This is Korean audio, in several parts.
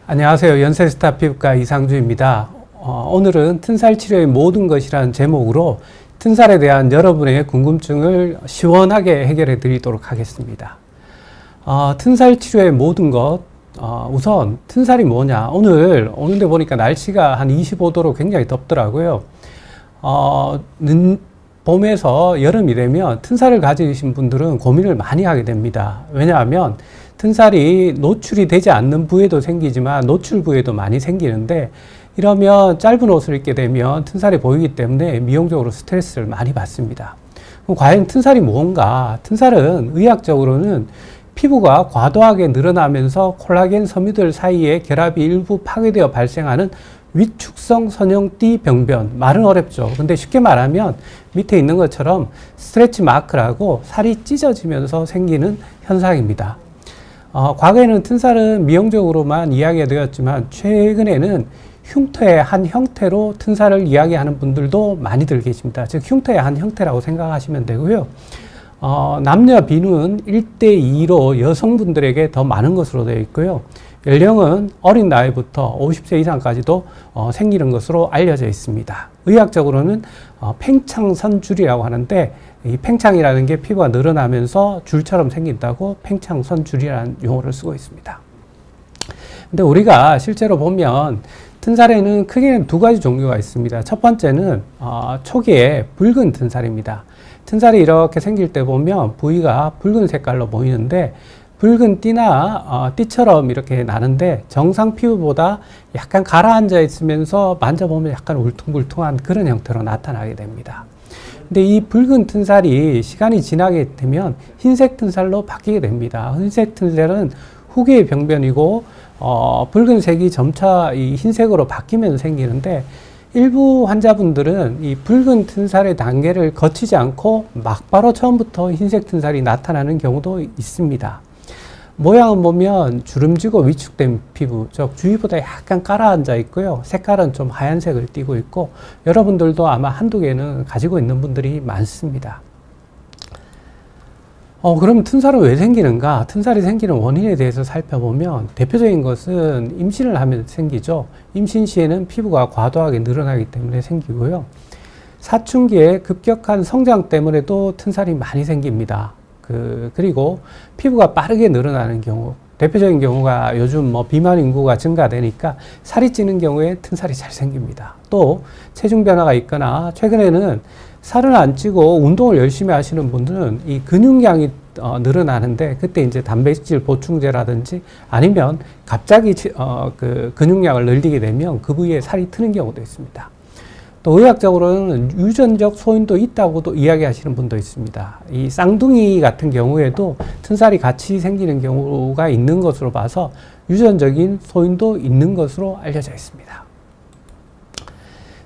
안녕하세요. 연세스타 피부과 이상주입니다. 오늘은 튼살 치료의 모든 것이라는 제목으로 튼살에 대한 여러분의 궁금증을 시원하게 해결해 드리도록 하겠습니다. 튼살 치료의 모든 것, 우선 튼살이 뭐냐. 오늘 오는데 보니까 날씨가 한 25도로 굉장히 덥더라고요. 봄에서 여름이 되면 튼살을 가지신 분들은 고민을 많이 하게 됩니다. 왜냐하면 튼살이 노출이 되지 않는 부위도 생기지만 노출 부위도 많이 생기는데, 이러면 짧은 옷을 입게 되면 튼살이 보이기 때문에 미용적으로 스트레스를 많이 받습니다. 그럼 과연 튼살이 뭔가? 튼살은 의학적으로는 피부가 과도하게 늘어나면서 콜라겐 섬유들 사이에 결합이 일부 파괴되어 발생하는 위축성 선형띠 병변. 말은 어렵죠. 근데 쉽게 말하면 밑에 있는 것처럼 스트레치 마크라고 살이 찢어지면서 생기는 현상입니다. 과거에는 튼살은 미용적으로만 이야기가 되었지만 최근에는 흉터의 한 형태로 튼살을 이야기하는 분들도 많이들 계십니다. 즉 흉터의 한 형태라고 생각하시면 되고요. 남녀 비는 1대2로 여성분들에게 더 많은 것으로 되어 있고요. 연령은 어린 나이부터 50세 이상까지도 생기는 것으로 알려져 있습니다. 의학적으로는 팽창선줄이라고 하는데, 이 팽창이라는 게 피부가 늘어나면서 줄처럼 생긴다고 팽창선줄이라는 용어를 쓰고 있습니다. 근데 우리가 실제로 보면 튼살에는 크게는 두 가지 종류가 있습니다. 첫 번째는 초기에 붉은 튼살입니다. 튼살이 이렇게 생길 때 보면 부위가 붉은 색깔로 보이는데, 붉은 띠나 띠처럼 이렇게 나는데 정상 피부보다 약간 가라앉아 있으면서 만져보면 약간 울퉁불퉁한 그런 형태로 나타나게 됩니다. 근데 이 붉은 튼살이 시간이 지나게 되면 흰색 튼살로 바뀌게 됩니다. 흰색 튼살은 후기의 병변이고 붉은색이 점차 이 흰색으로 바뀌면서 생기는데, 일부 환자분들은 이 붉은 튼살의 단계를 거치지 않고 막바로 처음부터 흰색 튼살이 나타나는 경우도 있습니다. 모양은 보면 주름지고 위축된 피부, 즉 주위보다 약간 가라앉아 있고요. 색깔은 좀 하얀색을 띠고 있고, 여러분들도 아마 한두 개는 가지고 있는 분들이 많습니다. 그럼 튼살은 왜 생기는가? 튼살이 생기는 원인에 대해서 살펴보면 대표적인 것은 임신을 하면 생기죠. 임신 시에는 피부가 과도하게 늘어나기 때문에 생기고요. 사춘기에 급격한 성장 때문에도 튼살이 많이 생깁니다. 그리고 피부가 빠르게 늘어나는 경우, 대표적인 경우가 요즘 비만 인구가 증가되니까 살이 찌는 경우에 튼살이 잘 생깁니다. 또 체중 변화가 있거나, 최근에는 살은 안 찌고 운동을 열심히 하시는 분들은 이 근육량이 늘어나는데, 그때 이제 단백질 보충제라든지 아니면 갑자기 근육량을 늘리게 되면 그 부위에 살이 트는 경우도 있습니다. 또 의학적으로는 유전적 소인도 있다고도 이야기하시는 분도 있습니다. 이 쌍둥이 같은 경우에도 튼살이 같이 생기는 경우가 있는 것으로 봐서 유전적인 소인도 있는 것으로 알려져 있습니다.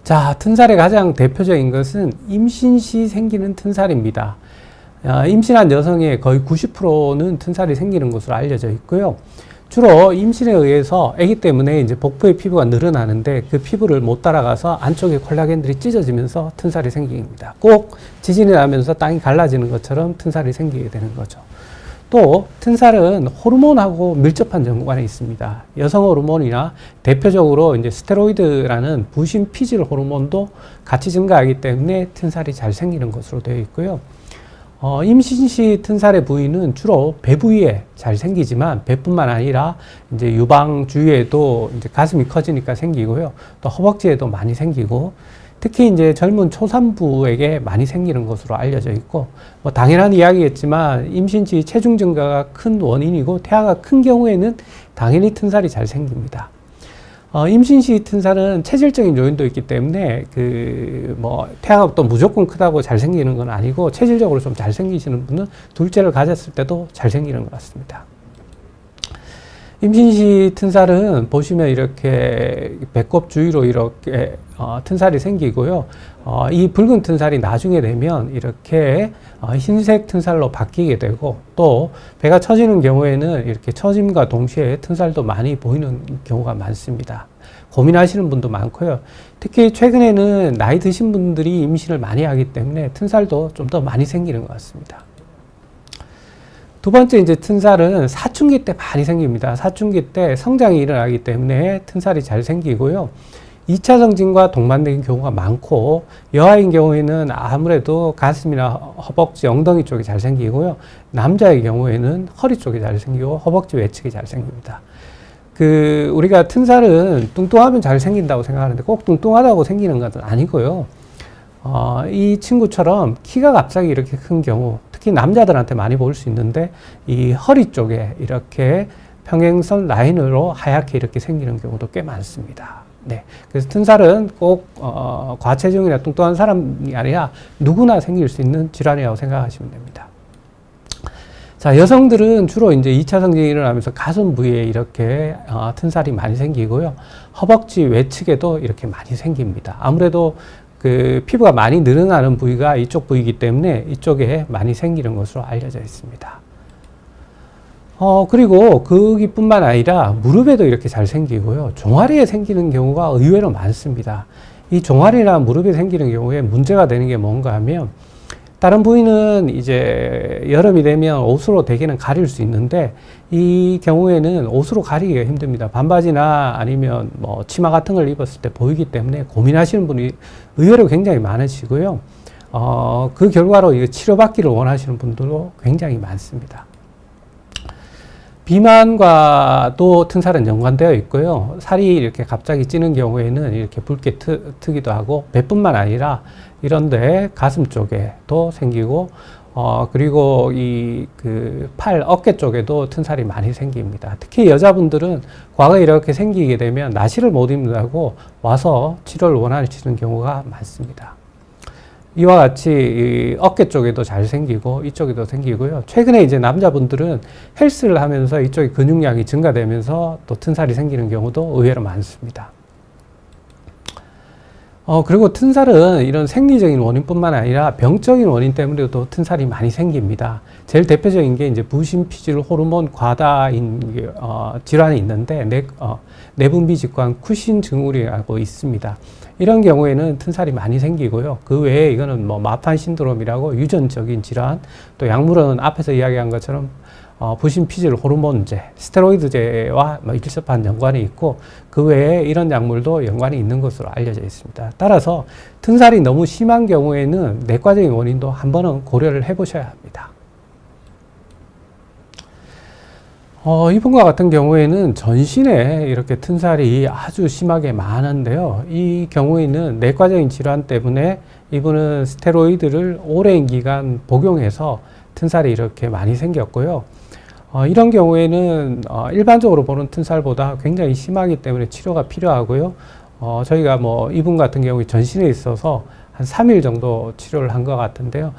자, 튼살의 가장 대표적인 것은 임신 시 생기는 튼살입니다. 임신한 여성의 거의 90%는 튼살이 생기는 것으로 알려져 있고요. 주로 임신에 의해서 아기 때문에 이제 복부의 피부가 늘어나는데, 그 피부를 못 따라가서 안쪽에 콜라겐들이 찢어지면서 튼살이 생깁니다. 꼭 지진이 나면서 땅이 갈라지는 것처럼 튼살이 생기게 되는 거죠. 또 튼살은 호르몬하고 밀접한 연관이 있습니다. 여성 호르몬이나 대표적으로 이제 스테로이드라는 부신 피질 호르몬도 같이 증가하기 때문에 튼살이 잘 생기는 것으로 되어 있고요. 임신 시 튼살의 부위는 주로 배 부위에 잘 생기지만, 배뿐만 아니라 이제 유방 주위에도 이제 가슴이 커지니까 생기고요. 또 허벅지에도 많이 생기고, 특히 이제 젊은 초산부에게 많이 생기는 것으로 알려져 있고, 당연한 이야기겠지만 임신 시 체중 증가가 큰 원인이고, 태아가 큰 경우에는 당연히 튼살이 잘 생깁니다. 임신 시 튼살은 체질적인 요인도 있기 때문에 태아가 또 무조건 크다고 잘 생기는 건 아니고, 체질적으로 좀 잘 생기시는 분은 둘째를 가졌을 때도 잘 생기는 것 같습니다. 임신 시 튼살은 보시면 이렇게 배꼽 주위로 이렇게 튼살이 생기고요. 이 붉은 튼살이 나중에 되면 이렇게 흰색 튼살로 바뀌게 되고, 또 배가 처지는 경우에는 이렇게 처짐과 동시에 튼살도 많이 보이는 경우가 많습니다. 고민하시는 분도 많고요. 특히 최근에는 나이 드신 분들이 임신을 많이 하기 때문에 튼살도 좀 더 많이 생기는 것 같습니다. 두 번째 이제 튼살은 사춘기 때 많이 생깁니다. 사춘기 때 성장이 일어나기 때문에 튼살이 잘 생기고요. 2차 성징과 동반된 경우가 많고, 여아인 경우에는 아무래도 가슴이나 허벅지, 엉덩이 쪽이 잘 생기고요. 남자의 경우에는 허리 쪽이 잘 생기고 허벅지 외측이 잘 생깁니다. 우리가 튼살은 뚱뚱하면 잘 생긴다고 생각하는데 꼭 뚱뚱하다고 생기는 것은 아니고요. 이 친구처럼 키가 갑자기 이렇게 큰 경우, 특히 남자들한테 많이 볼 수 있는데, 이 허리 쪽에 이렇게 평행선 라인으로 하얗게 이렇게 생기는 경우도 꽤 많습니다. 네. 그래서 튼살은 꼭, 과체중이나 뚱뚱한 사람이 아니라 누구나 생길 수 있는 질환이라고 생각하시면 됩니다. 자, 여성들은 주로 이제 2차 성징이 일어나면서 가슴 부위에 이렇게 튼살이 많이 생기고요. 허벅지 외측에도 이렇게 많이 생깁니다. 아무래도 피부가 많이 늘어나는 부위가 이쪽 부위이기 때문에 이쪽에 많이 생기는 것으로 알려져 있습니다. 그리고 거기뿐만 아니라 무릎에도 이렇게 잘 생기고요. 종아리에 생기는 경우가 의외로 많습니다. 이 종아리나 무릎에 생기는 경우에 문제가 되는 게 뭔가 하면, 다른 부위는 이제 여름이 되면 옷으로 대개는 가릴 수 있는데, 이 경우에는 옷으로 가리기가 힘듭니다. 반바지나 아니면 뭐 치마 같은 걸 입었을 때 보이기 때문에 고민하시는 분이 의외로 굉장히 많으시고요. 그 결과로 이거 치료받기를 원하시는 분들도 굉장히 많습니다. 비만과도 튼살은 연관되어 있고요. 살이 이렇게 갑자기 찌는 경우에는 이렇게 붉게 트기도 하고, 배뿐만 아니라 이런데 가슴 쪽에도 생기고, 그리고 팔, 어깨 쪽에도 튼살이 많이 생깁니다. 특히 여자분들은 과거에 이렇게 생기게 되면 나시를 못 입는다고 와서 치료를 원하시는 경우가 많습니다. 이와 같이 이 어깨 쪽에도 잘 생기고 이쪽에도 생기고요. 최근에 이제 남자분들은 헬스를 하면서 이쪽에 근육량이 증가되면서 또 튼살이 생기는 경우도 의외로 많습니다. 그리고 튼살은 이런 생리적인 원인뿐만 아니라 병적인 원인 때문에도 튼살이 많이 생깁니다. 제일 대표적인 게 이제 부신피질 호르몬 과다인 질환이 있는데, 내분비 직관 쿠신 증후군이라고 있습니다. 이런 경우에는 튼살이 많이 생기고요. 그 외에 이거는 뭐 마판 신드롬이라고 유전적인 질환, 또 약물은 앞에서 이야기한 것처럼 부신피질 호르몬제, 스테로이드제와 밀접한 연관이 있고, 그 외에 이런 약물도 연관이 있는 것으로 알려져 있습니다. 따라서 튼살이 너무 심한 경우에는 내과적인 원인도 한 번은 고려를 해보셔야 합니다. 이분과 같은 경우에는 전신에 이렇게 튼살이 아주 심하게 많은데요. 이 경우에는 내과적인 질환 때문에 이분은 스테로이드를 오랜 기간 복용해서 튼살이 이렇게 많이 생겼고요. 이런 경우에는 일반적으로 보는 튼살보다 굉장히 심하기 때문에 치료가 필요하고요. 저희가 뭐 이분 같은 경우에 전신에 있어서 한 3일 정도 치료를 한 것 같은데요.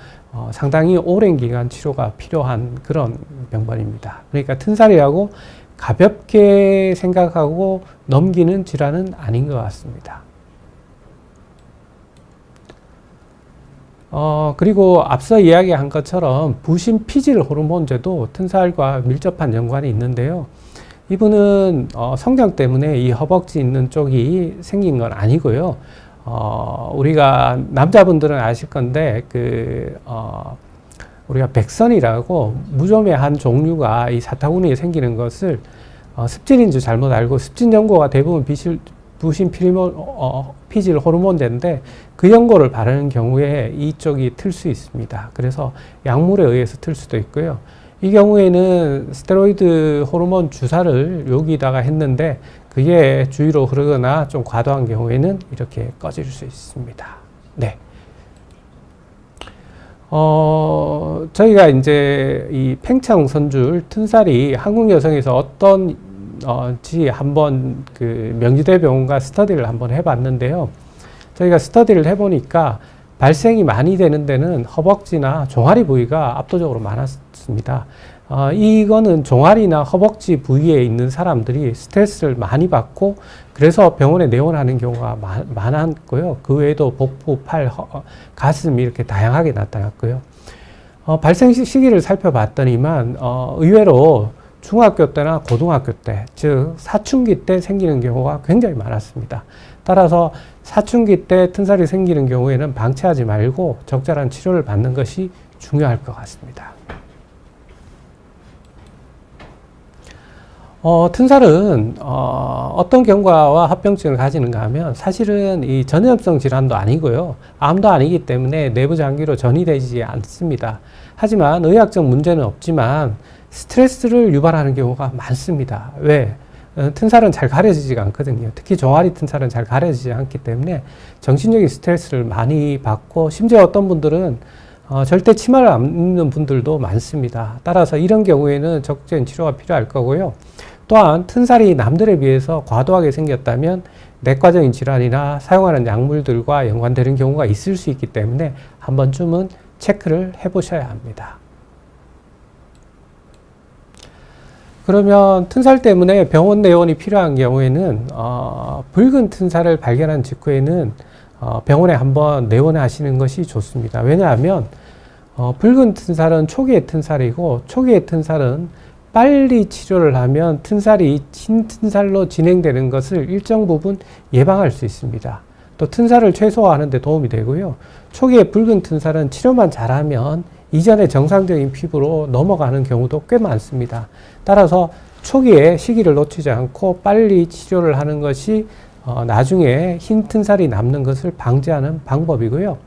상당히 오랜 기간 치료가 필요한 그런 병번입니다. 그러니까 튼살이라고 가볍게 생각하고 넘기는 질환은 아닌 것 같습니다. 그리고 앞서 이야기한 것처럼 부신피질 호르몬제도 튼살과 밀접한 연관이 있는데요. 이분은 성장 때문에 이 허벅지 있는 쪽이 생긴 건 아니고요. 우리가 남자분들은 아실 건데 우리가 백선이라고 무좀의 한 종류가 이 사타구니에 생기는 것을 습진인 줄 잘못 알고, 습진 연고가 대부분 부신피질 호르몬제인데 그 연고를 바르는 경우에 이쪽이 틀 수 있습니다. 그래서 약물에 의해서 틀 수도 있고요. 이 경우에는 스테로이드 호르몬 주사를 여기다가 했는데 그게 주위로 흐르거나 좀 과도한 경우에는 이렇게 꺼질 수 있습니다. 네. 저희가 이제 이 팽창 선줄 튼살이 한국 여성에서 어떤지 한번 명지대병원과 스터디를 한번 해봤는데요. 저희가 스터디를 해보니까 발생이 많이 되는 데는 허벅지나 종아리 부위가 압도적으로 많았습니다. 이거는 종아리나 허벅지 부위에 있는 사람들이 스트레스를 많이 받고 그래서 병원에 내원하는 경우가 많았고요. 그 외에도 복부, 팔, 가슴이 이렇게 다양하게 나타났고요. 발생 시기를 살펴봤더니만 의외로 중학교 때나 고등학교 때, 즉 사춘기 때 생기는 경우가 굉장히 많았습니다. 따라서 사춘기 때 튼살이 생기는 경우에는 방치하지 말고 적절한 치료를 받는 것이 중요할 것 같습니다. 튼살은 어떤 경과와 합병증을 가지는가 하면 사실은 이 전염성 질환도 아니고요. 암도 아니기 때문에 내부 장기로 전이되지 않습니다. 하지만 의학적 문제는 없지만 스트레스를 유발하는 경우가 많습니다. 왜? 튼살은 잘 가려지지가 않거든요. 특히 종아리 튼살은 잘 가려지지 않기 때문에 정신적인 스트레스를 많이 받고 심지어 어떤 분들은 절대 치마를 안 입는 분들도 많습니다. 따라서 이런 경우에는 적극적인 치료가 필요할 거고요. 또한 튼살이 남들에 비해서 과도하게 생겼다면 내과적인 질환이나 사용하는 약물들과 연관되는 경우가 있을 수 있기 때문에 한 번쯤은 체크를 해보셔야 합니다. 그러면 튼살 때문에 병원 내원이 필요한 경우에는 붉은 튼살을 발견한 직후에는 병원에 한번 내원하시는 것이 좋습니다. 왜냐하면 붉은 튼살은 초기의 튼살이고 초기의 튼살은 빨리 치료를 하면 튼살이 흰 튼살로 진행되는 것을 일정 부분 예방할 수 있습니다. 또 튼살을 최소화하는 데 도움이 되고요. 초기의 붉은 튼살은 치료만 잘하면 이전의 정상적인 피부로 넘어가는 경우도 꽤 많습니다. 따라서 초기에 시기를 놓치지 않고 빨리 치료를 하는 것이 나중에 흰 튼살이 남는 것을 방지하는 방법이고요.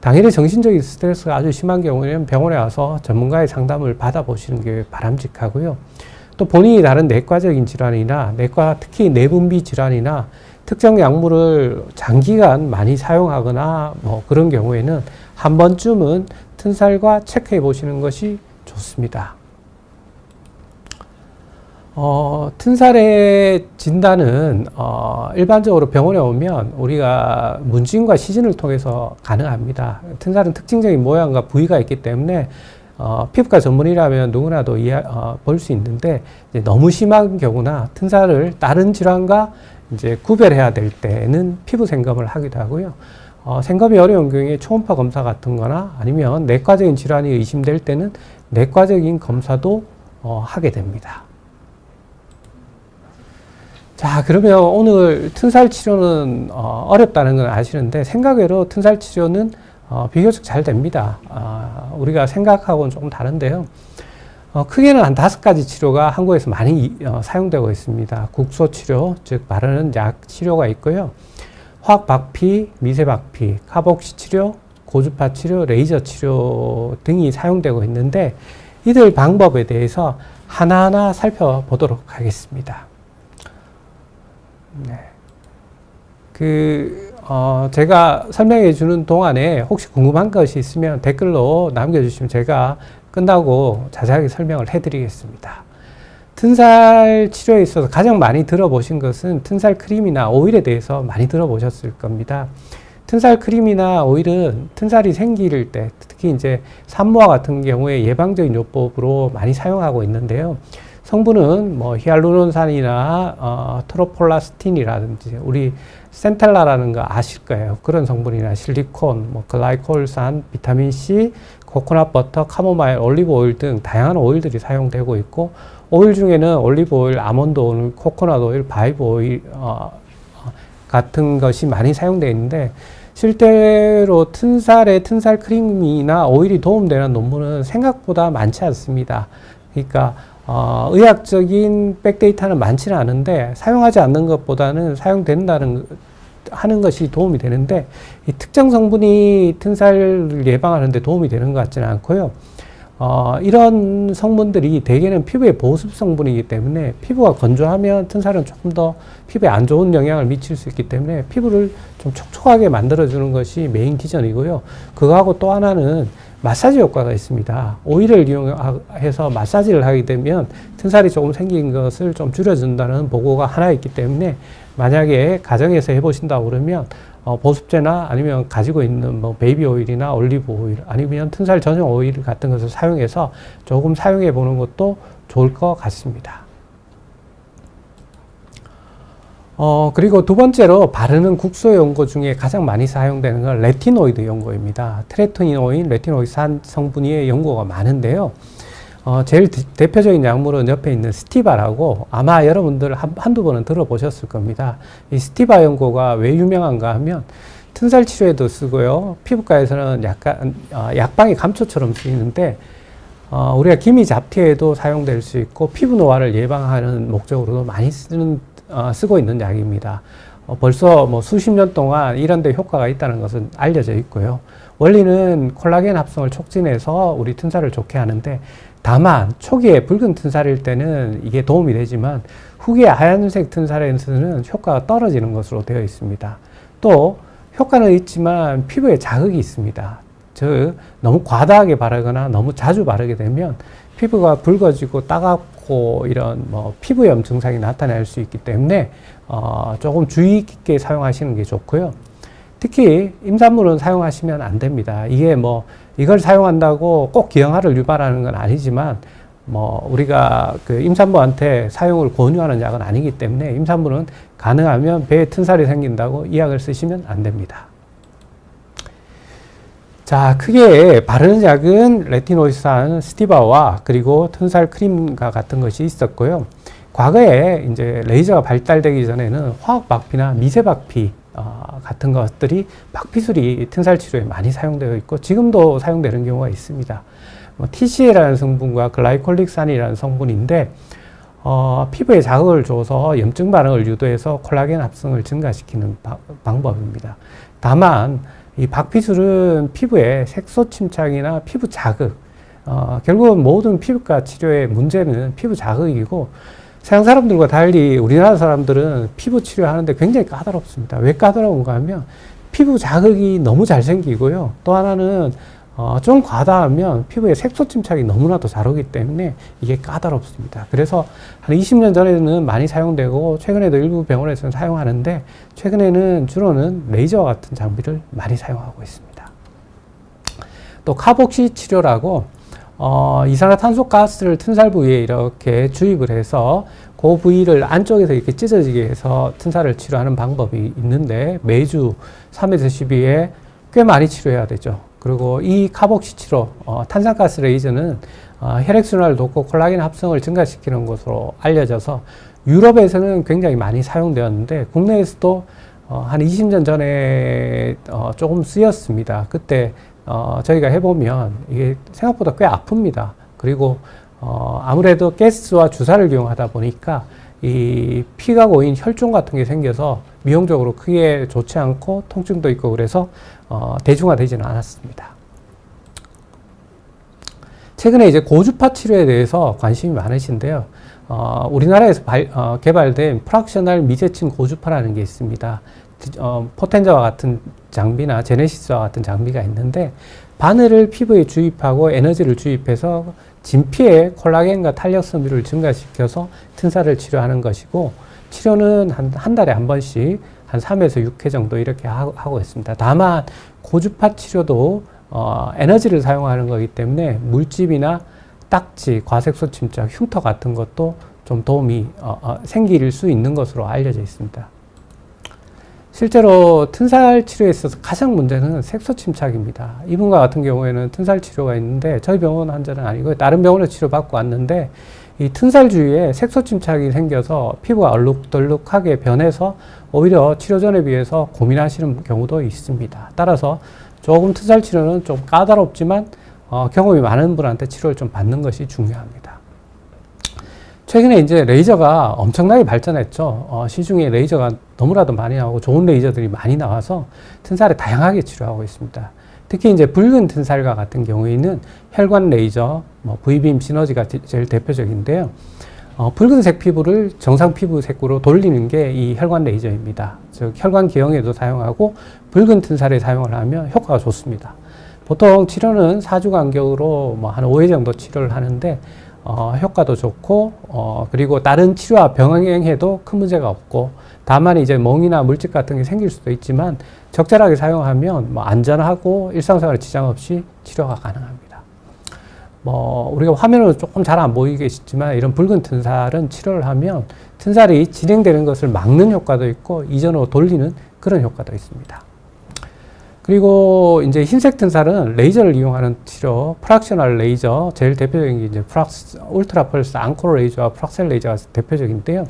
당일에 정신적인 스트레스가 아주 심한 경우에는 병원에 와서 전문가의 상담을 받아보시는 게 바람직하고요. 또 본인이 다른 내과적인 질환이나 특히 내분비 질환이나 특정 약물을 장기간 많이 사용하거나 그런 경우에는 한 번쯤은 튼살과 체크해 보시는 것이 좋습니다. 튼살의 진단은 일반적으로 병원에 오면 우리가 문진과 시진을 통해서 가능합니다. 튼살은 특징적인 모양과 부위가 있기 때문에 피부과 전문이라면 누구나도 볼 수 있는데 이제 너무 심한 경우나 튼살을 다른 질환과 이제 구별해야 될 때는 피부 생검을 하기도 하고요. 생검이 어려운 경우에 초음파 검사 같은 거나 아니면 내과적인 질환이 의심될 때는 내과적인 검사도 하게 됩니다. 자, 그러면 오늘 튼살 치료는 어렵다는 건 아시는데 생각외로 튼살 치료는 비교적 잘 됩니다. 우리가 생각하고는 조금 다른데요. 크게는 한 5가지 치료가 한국에서 많이 사용되고 있습니다. 국소 치료, 즉 바르는 약 치료가 있고요. 화학 박피, 미세 박피, 카복시 치료, 고주파 치료, 레이저 치료 등이 사용되고 있는데 이들 방법에 대해서 하나하나 살펴보도록 하겠습니다. 네. 제가 설명해 주는 동안에 혹시 궁금한 것이 있으면 댓글로 남겨주시면 제가 끝나고 자세하게 설명을 해 드리겠습니다. 튼살 치료에 있어서 가장 많이 들어보신 것은 튼살 크림이나 오일에 대해서 많이 들어보셨을 겁니다. 튼살 크림이나 오일은 튼살이 생길 때, 특히 이제 산모와 같은 경우에 예방적인 요법으로 많이 사용하고 있는데요. 성분은 히알루론산이나 트로폴라스틴이라든지 우리 센텔라라는 거 아실 거예요. 그런 성분이나 실리콘, 글라이콜산, 비타민 C, 코코넛 버터, 카모마일, 올리브 오일 등 다양한 오일들이 사용되고 있고 오일 중에는 올리브 오일, 아몬드 오일, 코코넛 오일, 바이브 오일 같은 것이 많이 사용되어 있는데 실제로 튼살에 튼살 크림이나 오일이 도움되는 논문은 생각보다 많지 않습니다. 그러니까 의학적인 백데이터는 많지는 않은데 사용하지 않는 것보다는 사용된다는 하는 것이 도움이 되는데 이 특정 성분이 튼살을 예방하는 데 도움이 되는 것 같지는 않고요. 이런 성분들이 대개는 피부에 보습 성분이기 때문에 피부가 건조하면 튼살은 조금 더 피부에 안 좋은 영향을 미칠 수 있기 때문에 피부를 좀 촉촉하게 만들어주는 것이 메인 기전이고요. 그거하고 또 하나는 마사지 효과가 있습니다. 오일을 이용해서 마사지를 하게 되면 튼살이 조금 생긴 것을 좀 줄여준다는 보고가 하나 있기 때문에 만약에 가정에서 해보신다고 그러면 보습제나 아니면 가지고 있는 베이비 오일이나 올리브 오일 아니면 튼살 전용 오일 같은 것을 사용해서 조금 사용해 보는 것도 좋을 것 같습니다. 그리고 두 번째로 바르는 국소 연고 중에 가장 많이 사용되는 건 레티노이드 연고입니다. 트레토니노인, 레티노이산 성분의 연고가 많은데요. 제일 대표적인 약물은 옆에 있는 스티바라고 아마 여러분들 한두 번은 들어보셨을 겁니다. 이 스티바 연고가 왜 유명한가 하면 튼살 치료에도 쓰고요. 피부과에서는 약간 약방의 감초처럼 쓰이는데 우리가 기미 잡티에도 사용될 수 있고 피부 노화를 예방하는 목적으로도 많이 쓰고 있는 약입니다. 벌써 뭐 수십 년 동안 이런 데 효과가 있다는 것은 알려져 있고요. 원리는 콜라겐 합성을 촉진해서 우리 튼살을 좋게 하는데, 다만 초기에 붉은 튼살일 때는 이게 도움이 되지만 후기에 하얀색 튼살에서는 효과가 떨어지는 것으로 되어 있습니다. 또 효과는 있지만 피부에 자극이 있습니다. 즉 너무 과다하게 바르거나 너무 자주 바르게 되면 피부가 붉어지고 따갑고 이런 뭐 피부염 증상이 나타날 수 있기 때문에 조금 주의 깊게 사용하시는 게 좋고요. 특히 임산부는 사용하시면 안 됩니다. 이게 뭐 이걸 사용한다고 꼭 기형아를 유발하는 건 아니지만 뭐 우리가 그 임산부한테 사용을 권유하는 약은 아니기 때문에 임산부는 가능하면 배에 튼살이 생긴다고 이 약을 쓰시면 안 됩니다. 자, 크게 바르는 약은 레티노이드산 스티바와 그리고 튼살 크림과 같은 것이 있었고요. 과거에 이제 레이저가 발달되기 전에는 화학 박피나 미세 박피 같은 것들이 박피술이 튼살 치료에 많이 사용되어 있고 지금도 사용되는 경우가 있습니다. TCA라는 성분과 글라이콜릭산이라는 성분인데 피부에 자극을 줘서 염증 반응을 유도해서 콜라겐 합성을 증가시키는 방법입니다. 다만 이 박피술은 피부에 색소 침착이나 피부 자극, 결국은 모든 피부과 치료의 문제는 피부 자극이고, 서양 사람들과 달리 우리나라 사람들은 피부 치료하는데 굉장히 까다롭습니다. 왜 까다로운가 하면 피부 자극이 너무 잘 생기고요. 또 하나는 좀 과다하면 피부에 색소 침착이 너무나도 잘 오기 때문에 이게 까다롭습니다. 그래서 한 20년 전에는 많이 사용되고 최근에도 일부 병원에서는 사용하는데, 최근에는 주로는 레이저와 같은 장비를 많이 사용하고 있습니다. 또 카복시 치료라고 이산화탄소 가스를 튼살 부위에 이렇게 주입을 해서 그 부위를 안쪽에서 이렇게 찢어지게 해서 튼살을 치료하는 방법이 있는데, 매주 3에서 12회 꽤 많이 치료해야 되죠. 그리고 이 카복시 치료, 탄산가스 레이저는 혈액순환을 돕고 콜라겐 합성을 증가시키는 것으로 알려져서 유럽에서는 굉장히 많이 사용되었는데, 국내에서도 한 20년 전에 조금 쓰였습니다. 그때 저희가 해보면 이게 생각보다 꽤 아픕니다. 그리고 아무래도 가스와 주사를 이용하다 보니까 이 피가 고인 혈종 같은 게 생겨서 미용적으로 크게 좋지 않고 통증도 있고 그래서 대중화되지는 않았습니다. 최근에 이제 고주파 치료에 대해서 관심이 많으신데요. 우리나라에서 개발된 프락셔널 미세층 고주파라는 게 있습니다. 포텐자와 같은 장비나 제네시스와 같은 장비가 있는데, 바늘을 피부에 주입하고 에너지를 주입해서 진피에 콜라겐과 탄력 섬유를 증가시켜서 튼살을 치료하는 것이고, 치료는 한 달에 한 번씩 한 3에서 6회 정도 이렇게 하고 있습니다. 다만 고주파 치료도 에너지를 사용하는 거기 때문에 물집이나 딱지, 과색소 침착, 흉터 같은 것도 좀 도움이 생길 수 있는 것으로 알려져 있습니다. 실제로 튼살 치료에 있어서 가장 문제는 색소 침착입니다. 이분과 같은 경우에는 튼살 치료가 있는데 저희 병원 환자는 아니고 다른 병원에서 치료받고 왔는데, 이 튼살 주위에 색소 침착이 생겨서 피부가 얼룩덜룩하게 변해서 오히려 치료 전에 비해서 고민하시는 경우도 있습니다. 따라서 조금 튼살 치료는 좀 까다롭지만 경험이 많은 분한테 치료를 좀 받는 것이 중요합니다. 최근에 이제 레이저가 엄청나게 발전했죠. 시중에 레이저가 너무나도 많이 나오고 좋은 레이저들이 많이 나와서 튼살에 다양하게 치료하고 있습니다. 특히 이제 붉은 튼살과 같은 경우에는 혈관 레이저, V빔 시너지가 제일 대표적인데요. 붉은색 피부를 정상 피부색으로 돌리는 게 이 혈관 레이저입니다. 즉 혈관 기형에도 사용하고 붉은 튼살에 사용을 하면 효과가 좋습니다. 보통 치료는 4주 간격으로 한 5회 정도 치료를 하는데 효과도 좋고 그리고 다른 치료와 병행해도 큰 문제가 없고, 다만 이제 멍이나 물집 같은 게 생길 수도 있지만 적절하게 사용하면 안전하고 일상생활에 지장 없이 치료가 가능합니다. 우리가 화면으로 조금 잘 안 보이겠지만 이런 붉은 튼살은 치료를 하면 튼살이 진행되는 것을 막는 효과도 있고 이전으로 돌리는 그런 효과도 있습니다. 그리고 이제 흰색 튼살은 레이저를 이용하는 치료, 프락셔널 레이저, 제일 대표적인 게 이제 울트라 펄스 앙코르 레이저와 프락셀 레이저가 대표적인데요.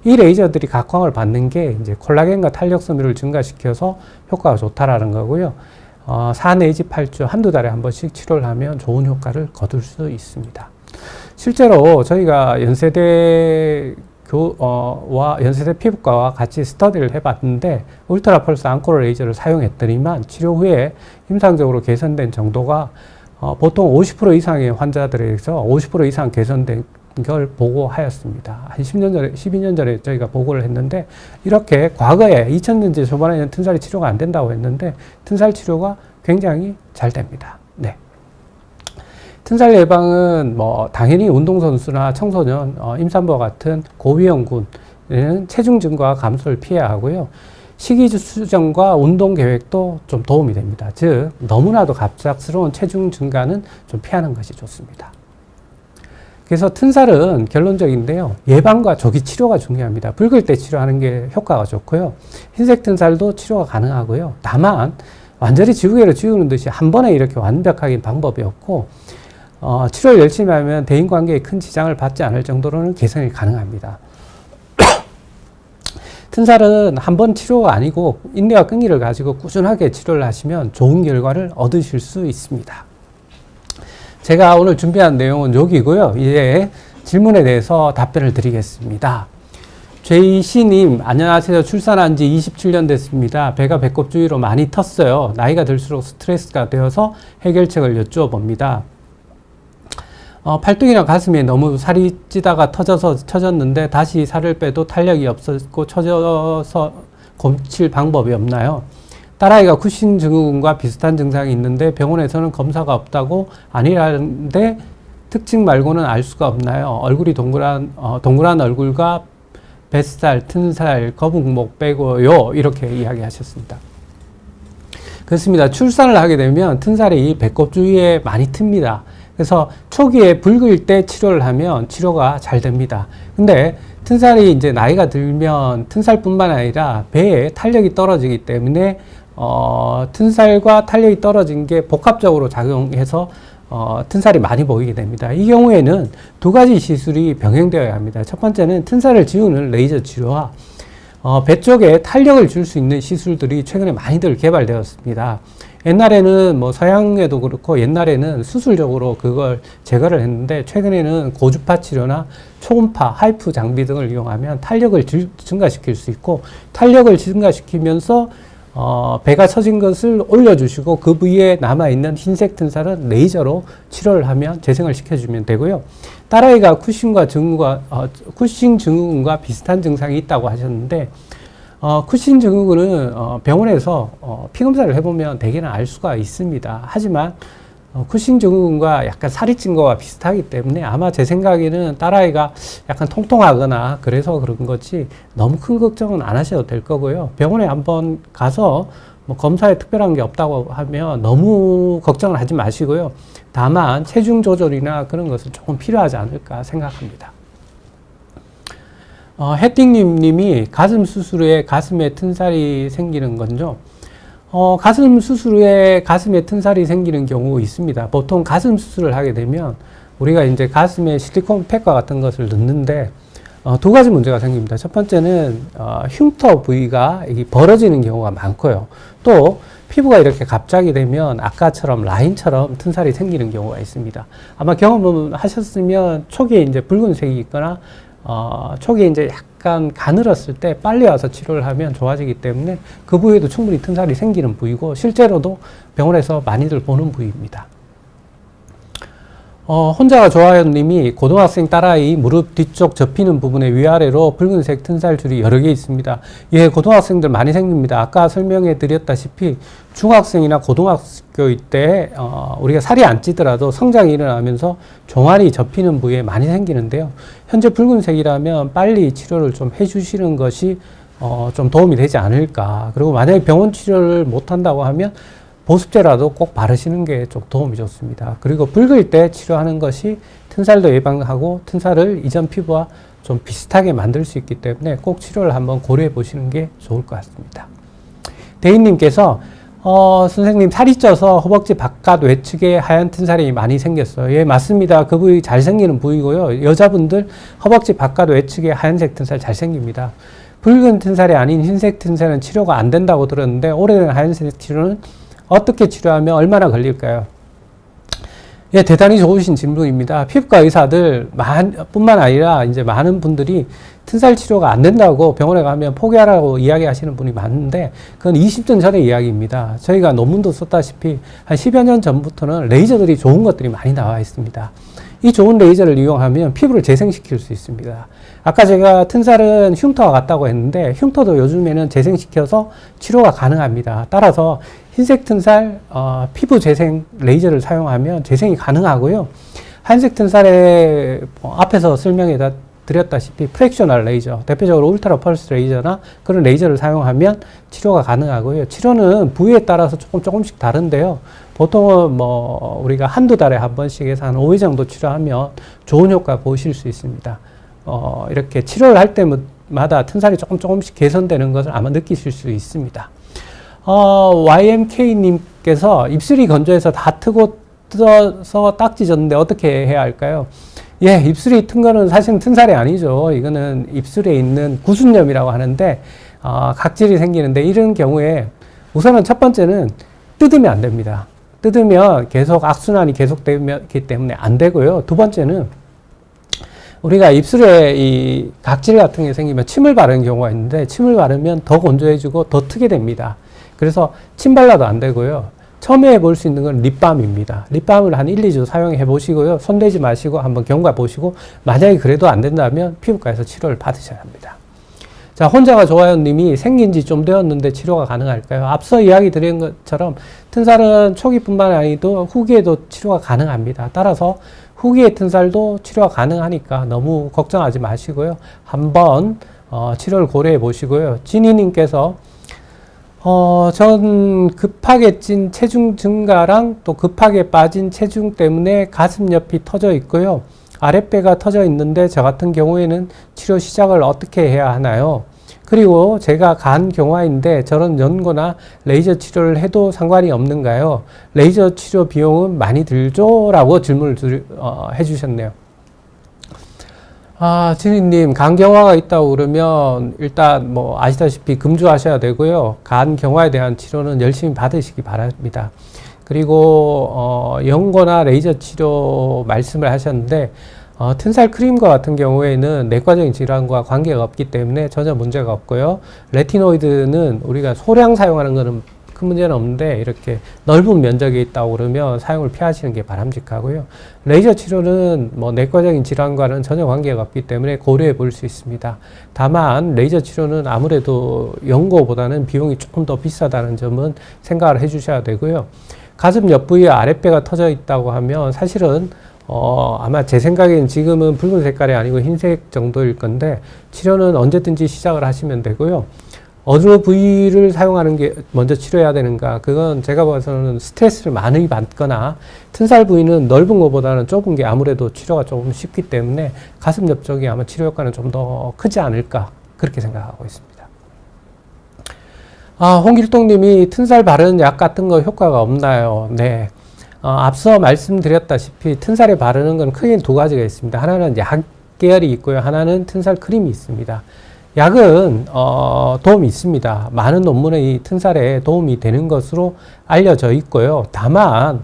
이 레이저들이 각광을 받는 게 이제 콜라겐과 탄력 섬유를 증가시켜서 효과가 좋다라는 거고요. 4 내지 8주 한두 달에 한 번씩 치료를 하면 좋은 효과를 거둘 수 있습니다. 실제로 저희가 연세대 피부과와 같이 스터디를 해봤는데 울트라 펄스 앙코르 레이저를 사용했더니만 치료 후에 임상적으로 개선된 정도가 보통 50% 이상의 환자들에서 50% 이상 개선된 걸 보고하였습니다. 한 10년 전에, 12년 전에 저희가 보고를 했는데, 이렇게 과거에 2000년대 초반에는 튼살이 치료가 안 된다고 했는데, 튼살 치료가 굉장히 잘 됩니다. 네. 튼살 예방은 당연히 운동선수나 청소년, 임산부와 같은 고위험군은 체중 증가 감소를 피해야 하고요. 식이 수정과 운동 계획도 좀 도움이 됩니다. 즉, 너무나도 갑작스러운 체중 증가는 좀 피하는 것이 좋습니다. 그래서 튼살은 결론적인데요. 예방과 조기 치료가 중요합니다. 붉을 때 치료하는 게 효과가 좋고요. 흰색 튼살도 치료가 가능하고요. 다만 완전히 지우개로 지우는 듯이 한 번에 이렇게 완벽하게 방법이 없고, 치료를 열심히 하면 대인관계에 큰 지장을 받지 않을 정도로는 개선이 가능합니다. 튼살은 한 번 치료가 아니고 인내와 끈기를 가지고 꾸준하게 치료를 하시면 좋은 결과를 얻으실 수 있습니다. 제가 오늘 준비한 내용은 여기고요. 이제 질문에 대해서 답변을 드리겠습니다. JC님, 안녕하세요. 출산한 지 27년 됐습니다. 배가 배꼽 주위로 많이 텄어요. 나이가 들수록 스트레스가 되어서 해결책을 여쭈어 봅니다. 팔뚝이나 가슴에 너무 살이 찌다가 처졌는데 다시 살을 빼도 탄력이 없었고 처져서 고칠 방법이 없나요? 딸아이가 쿠싱 증후군과 비슷한 증상이 있는데 병원에서는 검사가 없다고 아니라는데 특징 말고는 알 수가 없나요? 얼굴이 동그란 얼굴과 뱃살, 튼살, 거북목 빼고요. 이렇게 이야기하셨습니다. 그렇습니다. 출산을 하게 되면 튼살이 배꼽 주위에 많이 틉니다. 그래서 초기에 붉을 때 치료를 하면 치료가 잘 됩니다. 근데 튼살이 이제 나이가 들면 튼살뿐만 아니라 배에 탄력이 떨어지기 때문에 튼살과 탄력이 떨어진 게 복합적으로 작용해서 튼살이 많이 보이게 됩니다. 이 경우에는 두 가지 시술이 병행되어야 합니다. 첫 번째는 튼살을 지우는 레이저 치료와 배 쪽에 탄력을 줄 수 있는 시술들이 최근에 많이들 개발되었습니다. 옛날에는 서양에도 그렇고 옛날에는 수술적으로 그걸 제거를 했는데 최근에는 고주파 치료나 초음파, 하이프 장비 등을 이용하면 탄력을 증가시킬 수 있고 탄력을 증가시키면서 배가 처진 것을 올려주시고 그 부위에 남아있는 흰색 튼살은 레이저로 치료를 하면 재생을 시켜주면 되고요. 딸아이가 쿠싱 증후군과 비슷한 증상이 있다고 하셨는데 쿠싱 증후군은 병원에서 피검사를 해보면 대개는 알 수가 있습니다. 하지만 쿠싱 증후군과 약간 살이 찐 거와 비슷하기 때문에 아마 제 생각에는 딸아이가 약간 통통하거나 그래서 그런 거지 너무 큰 걱정은 안 하셔도 될 거고요. 병원에 한번 가서 검사에 특별한 게 없다고 하면 너무 걱정을 하지 마시고요. 다만 체중 조절이나 그런 것은 조금 필요하지 않을까 생각합니다. 해띵님이 가슴 수술 후에 가슴에 튼살이 생기는 건요. 가슴 수술 후에 가슴에 튼살이 생기는 경우 있습니다. 보통 가슴 수술을 하게 되면 우리가 이제 가슴에 실리콘 팩과 같은 것을 넣는데 두 가지 문제가 생깁니다. 첫 번째는 흉터 부위가 벌어지는 경우가 많고요. 또 피부가 이렇게 갑자기 되면 아까처럼 라인처럼 튼살이 생기는 경우가 있습니다. 아마 경험하셨으면 초기에 이제 붉은색이 있거나 초기에 이제 약간 가늘었을 때 빨리 와서 치료를 하면 좋아지기 때문에 그 부위에도 충분히 튼살이 생기는 부위고 실제로도 병원에서 많이들 보는 부위입니다. 혼자가 좋아요 님이 고등학생 딸아이 무릎 뒤쪽 접히는 부분에 위아래로 붉은색 튼살 줄이 여러 개 있습니다. 예, 고등학생들 많이 생깁니다. 아까 설명해 드렸다시피 중학생이나 고등학교 때 우리가 살이 안 찌더라도 성장이 일어나면서 종아리 접히는 부위에 많이 생기는데요. 현재 붉은색이라면 빨리 치료를 좀 해주시는 것이 좀 도움이 되지 않을까. 그리고 만약에 병원 치료를 못 한다고 하면 보습제라도 꼭 바르시는 게 좀 도움이 좋습니다. 그리고 붉을 때 치료하는 것이 튼살도 예방하고 튼살을 이전 피부와 좀 비슷하게 만들 수 있기 때문에 꼭 치료를 한번 고려해 보시는 게 좋을 것 같습니다. 대인님께서 선생님 살이 쪄서 허벅지 바깥 외측에 하얀 튼살이 많이 생겼어요. 예, 맞습니다. 그 부위 잘 생기는 부위고요. 여자분들 허벅지 바깥 외측에 하얀색 튼살 잘 생깁니다. 붉은 튼살이 아닌 흰색 튼살은 치료가 안 된다고 들었는데 오래된 하얀색 치료는 어떻게 치료하면 얼마나 걸릴까요? 예, 대단히 좋으신 질문입니다. 피부과 의사들 뿐만 아니라 이제 많은 분들이 튼살 치료가 안 된다고 병원에 가면 포기하라고 이야기하시는 분이 많은데 그건 20년 전의 이야기입니다. 저희가 논문도 썼다시피 한 10여 년 전부터는 레이저들이 좋은 것들이 많이 나와 있습니다. 이 좋은 레이저를 이용하면 피부를 재생시킬 수 있습니다. 아까 제가 튼살은 흉터가 같다고 했는데 흉터도 요즘에는 재생시켜서 치료가 가능합니다. 따라서 흰색 튼살 피부 재생 레이저를 사용하면 재생이 가능하고요. 한색 튼살에 앞에서 설명해 드렸다시피 프랙셔널 레이저, 대표적으로 울트라 펄스 레이저나 그런 레이저를 사용하면 치료가 가능하고요. 치료는 부위에 따라서 조금씩 다른데요. 보통은 뭐 우리가 한두 달에 한 번씩 해서 한 5회 정도 치료하면 좋은 효과 보실 수 있습니다. 이렇게 치료를 할 때마다 튼살이 조금씩 개선되는 것을 아마 느끼실 수 있습니다. YMK님께서 입술이 건조해서 다 트고 뜯어서 딱지 졌는데 어떻게 해야 할까요? 예, 입술이 튼 거는 사실은 튼살이 아니죠. 이거는 입술에 있는 구순염이라고 하는데, 각질이 생기는데, 이런 경우에 우선은 첫 번째는 뜯으면 안 됩니다. 뜯으면 계속 악순환이 계속되기 때문에 안 되고요. 두 번째는 우리가 입술에 이 각질 같은 게 생기면 침을 바르는 경우가 있는데, 침을 바르면 더 건조해지고 더 트게 됩니다. 그래서 침 발라도 안 되고요. 처음에 해볼 수 있는 건 립밤입니다. 립밤을 한 1, 2주 사용해 보시고요. 손대지 마시고 한번 경과 보시고 만약에 그래도 안 된다면 피부과에서 치료를 받으셔야 합니다. 자, 혼자가 좋아요 님이 생긴 지 좀 되었는데 치료가 가능할까요? 앞서 이야기 드린 것처럼 튼살은 초기뿐만 아니도 후기에도 치료가 가능합니다. 따라서 후기의 튼살도 치료가 가능하니까 너무 걱정하지 마시고요. 한번 치료를 고려해 보시고요. 진희님께서 전 급하게 찐 체중 증가랑 또 급하게 빠진 체중 때문에 가슴 옆이 터져 있고요. 아랫배가 터져 있는데 저 같은 경우에는 치료 시작을 어떻게 해야 하나요? 그리고 제가 간 경화인데 저런 연고나 레이저 치료를 해도 상관이 없는가요? 레이저 치료 비용은 많이 들죠? 라고 질문을 해주셨네요. 진희님, 간 경화가 있다고 그러면 일단 뭐 아시다시피 금주하셔야 되고요. 간 경화에 대한 치료는 열심히 받으시기 바랍니다. 그리고 연고나 레이저 치료 말씀을 하셨는데 튼살 크림과 같은 경우에는 내과적인 질환과 관계가 없기 때문에 전혀 문제가 없고요. 레티노이드는 우리가 소량 사용하는 것은 큰 문제는 없는데 이렇게 넓은 면적에 있다고 그러면 사용을 피하시는 게 바람직하고요. 레이저 치료는 뭐 내과적인 질환과는 전혀 관계가 없기 때문에 고려해 볼 수 있습니다. 다만 레이저 치료는 아무래도 연고보다는 비용이 조금 더 비싸다는 점은 생각을 해 주셔야 되고요. 가슴 옆부위에 아랫배가 터져 있다고 하면 사실은 아마 제 생각엔 지금은 붉은 색깔이 아니고 흰색 정도일 건데 치료는 언제든지 시작을 하시면 되고요. 어느 부위를 사용하는 게 먼저 치료해야 되는가? 그건 제가 봐서는 스트레스를 많이 받거나 튼살 부위는 넓은 것보다는 좁은 게 아무래도 치료가 조금 쉽기 때문에 가슴 옆 쪽이 아마 치료 효과는 좀 더 크지 않을까 그렇게 생각하고 있습니다. 홍길동 님이 튼살 바르는 약 같은 거 효과가 없나요? 네. 앞서 말씀드렸다시피 튼살에 바르는 건 크게 두 가지가 있습니다. 하나는 약 계열이 있고요. 하나는 튼살 크림이 있습니다. 약은 도움이 있습니다. 많은 논문에 이 튼살에 도움이 되는 것으로 알려져 있고요. 다만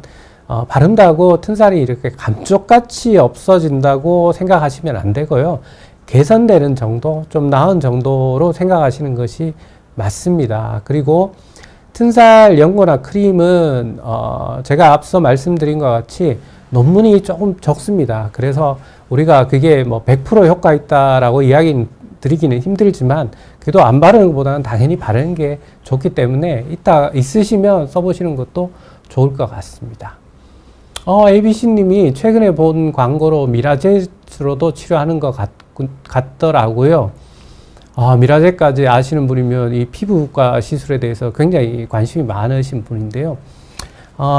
바른다고 튼살이 이렇게 감쪽같이 없어진다고 생각하시면 안 되고요. 개선되는 정도, 좀 나은 정도로 생각하시는 것이 맞습니다. 그리고 튼살 연고나 크림은 제가 앞서 말씀드린 것 같이 논문이 조금 적습니다. 그래서 우리가 그게 뭐 100% 효과 있다라고 이야기 드리기는 힘들지만 그래도 안 바르는 것보다는 당연히 바르는 게 좋기 때문에 있으시면 써보시는 것도 좋을 것 같습니다. ABC님이 최근에 본 광고로 미라제스로도 치료하는 것 같더라고요. 미라제까지 아시는 분이면 이 피부과 시술에 대해서 굉장히 관심이 많으신 분인데요.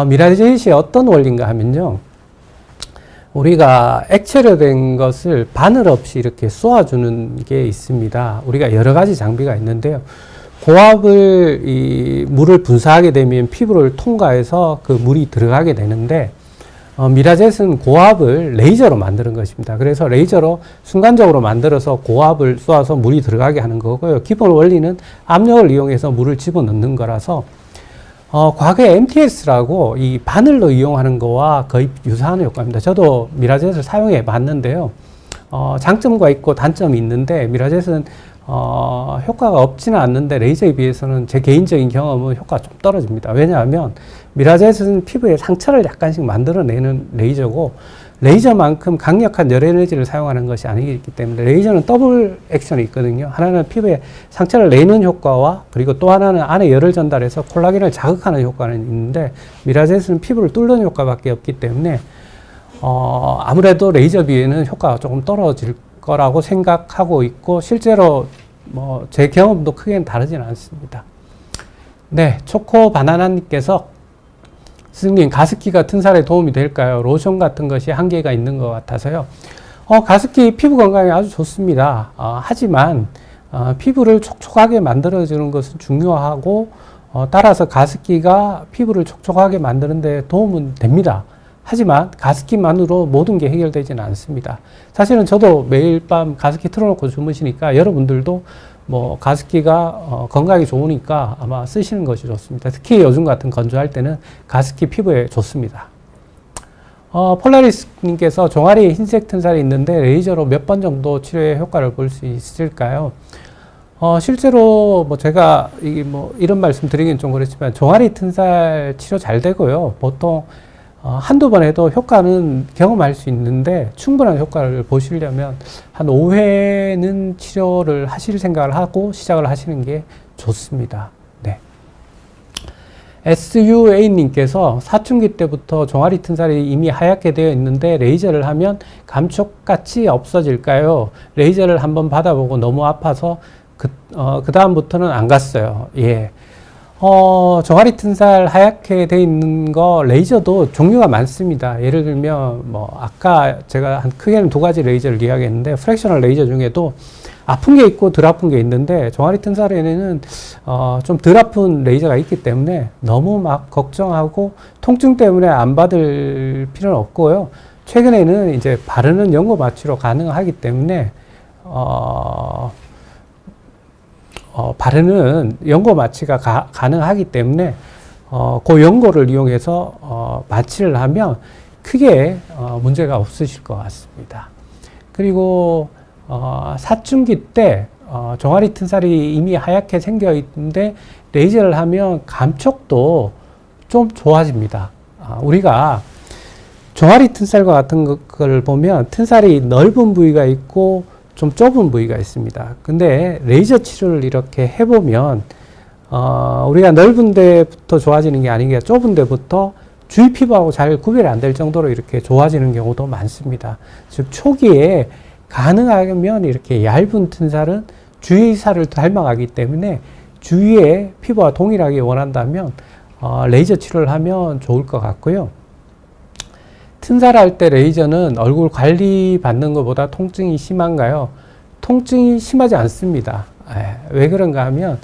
미라제이 어떤 원리인가 하면요. 우리가 액체로 된 것을 바늘 없이 이렇게 쏘아주는 게 있습니다. 우리가 여러 가지 장비가 있는데요. 고압을 물을 분사하게 되면 피부를 통과해서 그 물이 들어가게 되는데 미라젯은 고압을 레이저로 만드는 것입니다. 그래서 레이저로 순간적으로 만들어서 고압을 쏘아서 물이 들어가게 하는 거고요. 기본 원리는 압력을 이용해서 물을 집어넣는 거라서 과거에 MTS라고 이 바늘로 이용하는 거와 거의 유사한 효과입니다. 저도 미라젯을 사용해 봤는데요. 장점과 있고 단점이 있는데, 미라젯은 효과가 없지는 않는데 레이저에 비해서는 제 개인적인 경험은 효과가 좀 떨어집니다. 왜냐하면 미라젯은 피부에 상처를 약간씩 만들어내는 레이저고, 레이저만큼 강력한 열 에너지를 사용하는 것이 아니기 때문에 레이저는 더블 액션이 있거든요. 하나는 피부에 상처를 내는 효과와, 그리고 또 하나는 안에 열을 전달해서 콜라겐을 자극하는 효과는 있는데, 미라젯은 피부를 뚫는 효과밖에 없기 때문에 아무래도 레이저 비에는 효과가 조금 떨어질 거라고 생각하고 있고, 실제로 뭐 제 경험도 크게는 다르지는 않습니다. 네, 초코 바나나님께서 스승님, 가습기가 튼살에 도움이 될까요? 로션 같은 것이 한계가 있는 것 같아서요. 가습기 피부 건강에 아주 좋습니다. 하지만 피부를 촉촉하게 만들어주는 것은 중요하고, 따라서 가습기가 피부를 촉촉하게 만드는 데 도움은 됩니다. 하지만 가습기만으로 모든 게 해결되지는 않습니다. 사실은 저도 매일 밤 가습기 틀어놓고 주무시니까 여러분들도 뭐 가습기가 건강에 좋으니까 아마 쓰시는 것이 좋습니다. 특히 요즘 같은 건조할 때는 가습기 피부에 좋습니다. 폴라리스님께서 종아리에 흰색 튼살이 있는데 레이저로 몇 번 정도 치료에 효과를 볼 수 있을까요? 실제로 뭐 제가 이런 말씀 드리긴 좀 그렇지만 종아리 튼살 치료 잘 되고요. 보통 한두 번 해도 효과는 경험할 수 있는데, 충분한 효과를 보시려면 한 5회는 치료를 하실 생각을 하고 시작을 하시는 게 좋습니다. 네. SUA님께서 사춘기 때부터 종아리 튼살이 이미 하얗게 되어 있는데 레이저를 하면 감촉같이 없어질까요? 레이저를 한번 받아보고 너무 아파서 그 다음부터는 안 갔어요. 예. 종아리 튼살 하얗게 돼 있는 거 레이저도 종류가 많습니다. 예를 들면 아까 제가 크게는 두 가지 레이저를 이야기했는데, 프랙셔널 레이저 중에도 아픈 게 있고 덜 아픈 게 있는데, 종아리 튼살에는 좀 덜 아픈 레이저가 있기 때문에 너무 막 걱정하고 통증 때문에 안 받을 필요는 없고요. 최근에는 이제 바르는 연고 마취로 가능하기 때문에 바르는 연고 마취가 가능하기 때문에 그 연고를 이용해서 마취를 하면 크게 문제가 없으실 것 같습니다. 그리고 사춘기 때 종아리 튼살이 이미 하얗게 생겨 있는데 레이저를 하면 감촉도 좀 좋아집니다. 우리가 종아리 튼살과 같은 걸 보면 튼살이 넓은 부위가 있고 좀 좁은 부위가 있습니다. 근데 레이저 치료를 이렇게 해보면 우리가 넓은 데부터 좋아지는 게 아니라 좁은 데부터 주위 피부하고 잘 구별이 안 될 정도로 이렇게 좋아지는 경우도 많습니다. 즉 초기에 가능하면 이렇게 얇은 튼살은 주위 살을 닮아가기 때문에 주위의 피부와 동일하게 원한다면 레이저 치료를 하면 좋을 것 같고요. 튼살할 때 레이저는 얼굴 관리 받는 것보다 통증이 심한가요? 통증이 심하지 않습니다. 왜 그런가 하면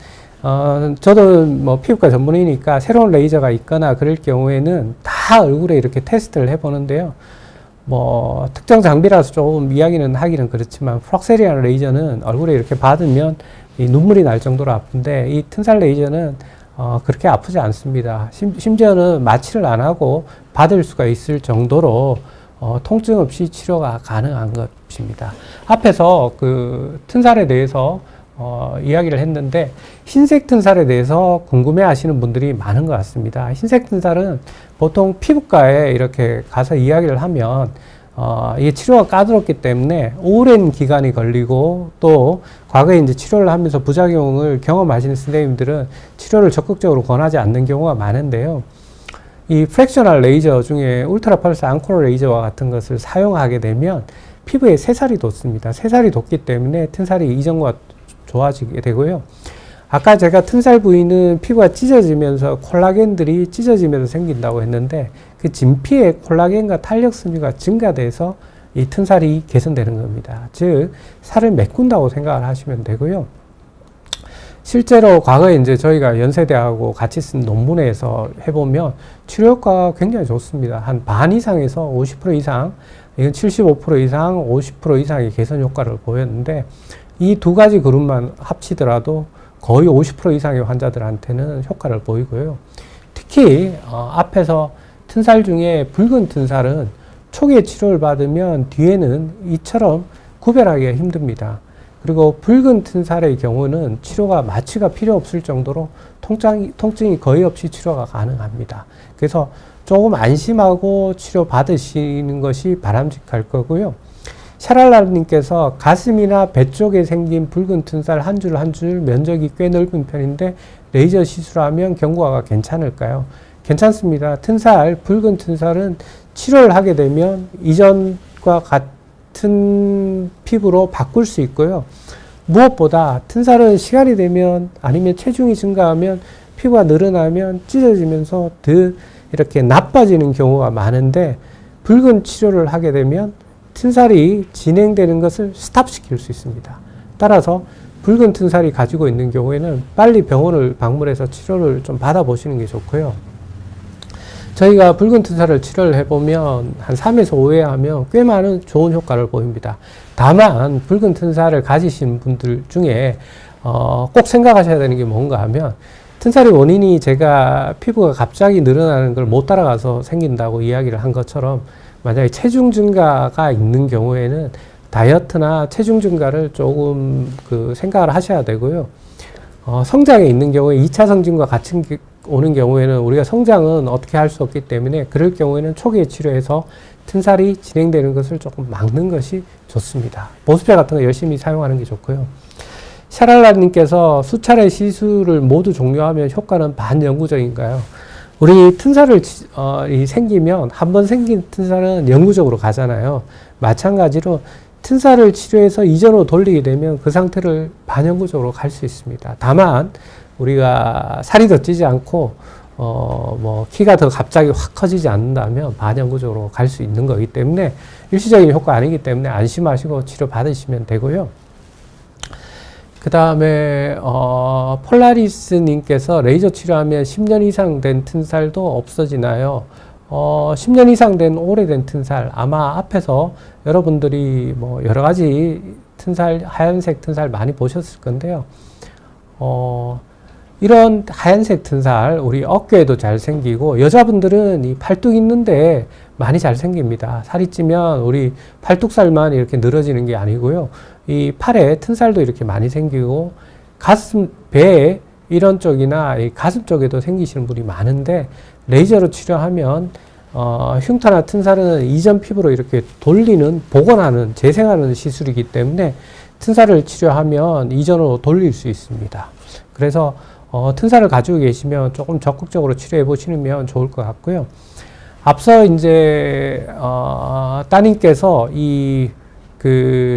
저도 뭐 피부과 전문의니까 새로운 레이저가 있거나 그럴 경우에는 다 얼굴에 이렇게 테스트를 해보는데요. 뭐 특정 장비라서 조금 이야기는 하기는 그렇지만, 프락셀이라는 레이저는 얼굴에 이렇게 받으면 이 눈물이 날 정도로 아픈데, 이 튼살 레이저는 그렇게 아프지 않습니다. 심지어는 마취를 안 하고 받을 수가 있을 정도로 통증 없이 치료가 가능한 것입니다. 앞에서 그 튼살에 대해서 이야기를 했는데, 흰색 튼살에 대해서 궁금해 하시는 분들이 많은 것 같습니다. 흰색 튼살은 보통 피부과에 이렇게 가서 이야기를 하면 이게 치료가 까다롭기 때문에 오랜 기간이 걸리고, 또 과거에 이제 치료를 하면서 부작용을 경험하시는 선생님들은 치료를 적극적으로 권하지 않는 경우가 많은데요. 이 프랙셔널 레이저 중에 울트라 펄스 앙코르 레이저와 같은 것을 사용하게 되면 피부에 새살이 돋습니다. 새살이 돋기 때문에 튼살이 이전과 좋아지게 되고요. 아까 제가 튼살 부위는 피부가 찢어지면서 콜라겐들이 찢어지면서 생긴다고 했는데, 그 진피의 콜라겐과 탄력 섬유가 증가돼서 이 튼살이 개선되는 겁니다. 즉 살을 메꾼다고 생각을 하시면 되고요. 실제로 과거에 이제 저희가 연세대하고 같이 쓴 논문에서 해보면 치료 효과가 굉장히 좋습니다. 한 반 이상에서 50% 이상, 이건 75% 이상, 50% 이상의 개선 효과를 보였는데, 이 두 가지 그룹만 합치더라도 거의 50% 이상의 환자들한테는 효과를 보이고요. 특히 앞에서 튼살 중에 붉은 튼살은 초기에 치료를 받으면 뒤에는 이처럼 구별하기가 힘듭니다. 그리고 붉은 튼살의 경우는 치료가 마취가 필요 없을 정도로 통증이 거의 없이 치료가 가능합니다. 그래서 조금 안심하고 치료 받으시는 것이 바람직할 거고요. 샤랄라님께서 가슴이나 배 쪽에 생긴 붉은 튼살 한 줄 한 줄 면적이 꽤 넓은 편인데 레이저 시술하면 경과가 괜찮을까요? 괜찮습니다. 붉은 튼살은 치료를 하게 되면 이전과 같은 피부로 바꿀 수 있고요. 무엇보다 튼살은 시간이 되면 아니면 체중이 증가하면 피부가 늘어나면 찢어지면서 더 이렇게 나빠지는 경우가 많은데 붉은 치료를 하게 되면 튼살이 진행되는 것을 스탑시킬 수 있습니다. 따라서 붉은 튼살이 가지고 있는 경우에는 빨리 병원을 방문해서 치료를 좀 받아보시는 게 좋고요. 저희가 붉은 튼살을 치료를 해보면 한 3에서 5회 하면 꽤 많은 좋은 효과를 보입니다. 다만 붉은 튼살을 가지신 분들 중에 꼭 생각하셔야 되는 게 뭔가 하면 튼살의 원인이 제가 피부가 갑자기 늘어나는 걸 못 따라가서 생긴다고 이야기를 한 것처럼 만약에 체중 증가가 있는 경우에는 다이어트나 체중 증가를 조금 생각을 하셔야 되고요. 성장에 있는 경우에 2차 성징과 같이 오는 경우에는 우리가 성장은 어떻게 할 수 없기 때문에 그럴 경우에는 초기에 치료해서 튼살이 진행되는 것을 조금 막는 것이 좋습니다. 보습제 같은 거 열심히 사용하는 게 좋고요. 샤랄라님께서 수차례 시술을 모두 종료하면 효과는 반영구적인가요? 우리 튼살을 생기면 한번 생긴 튼살은 영구적으로 가잖아요. 마찬가지로 튼살을 치료해서 이전으로 돌리게 되면 그 상태를 반영구적으로 갈 수 있습니다. 다만 우리가 살이 더 찌지 않고 키가 더 갑자기 확 커지지 않는다면 반영구적으로 갈 수 있는 거기 때문에 일시적인 효과 아니기 때문에 안심하시고 치료 받으시면 되고요. 그 다음에 폴라리스님께서 레이저 치료하면 10년 이상 된 튼살도 없어지나요? 10년 이상 된 오래된 튼살, 아마 앞에서 여러분들이 여러 가지 튼살, 하얀색 튼살 많이 보셨을 건데요. 이런 하얀색 튼살, 우리 어깨에도 잘 생기고, 여자분들은 이 팔뚝 있는데 많이 잘 생깁니다. 살이 찌면 우리 팔뚝살만 이렇게 늘어지는 게 아니고요. 이 팔에 튼살도 이렇게 많이 생기고, 가슴, 배에 이런 쪽이나 이 가슴 쪽에도 생기시는 분이 많은데, 레이저로 치료하면 흉터나 튼살은 이전 피부로 이렇게 돌리는, 복원하는, 재생하는 시술이기 때문에 튼살을 치료하면 이전으로 돌릴 수 있습니다. 그래서 튼살을 가지고 계시면 조금 적극적으로 치료해 보시면 좋을 것 같고요. 앞서 이제 따님께서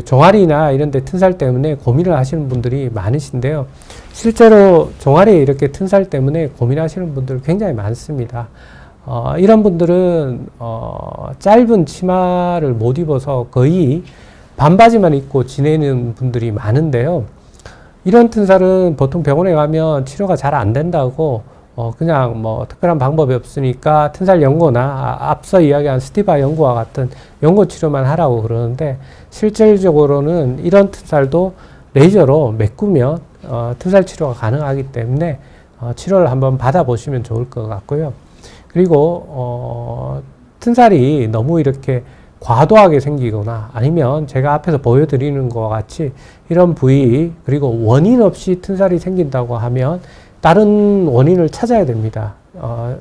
종아리나 이런 데 튼살 때문에 고민을 하시는 분들이 많으신데요. 실제로 종아리에 이렇게 튼살 때문에 고민하시는 분들 굉장히 많습니다. 이런 분들은 짧은 치마를 못 입어서 거의 반바지만 입고 지내는 분들이 많은데요. 이런 튼살은 보통 병원에 가면 치료가 잘 안 된다고 그냥 특별한 방법이 없으니까 튼살 연고나 앞서 이야기한 스티바 연고와 같은 연고 치료만 하라고 그러는데, 실질적으로는 이런 튼살도 레이저로 메꾸면 튼살 치료가 가능하기 때문에 치료를 한번 받아보시면 좋을 것 같고요. 그리고 튼살이 너무 이렇게 과도하게 생기거나 아니면 제가 앞에서 보여드리는 것과 같이 이런 부위, 그리고 원인 없이 튼살이 생긴다고 하면 다른 원인을 찾아야 됩니다.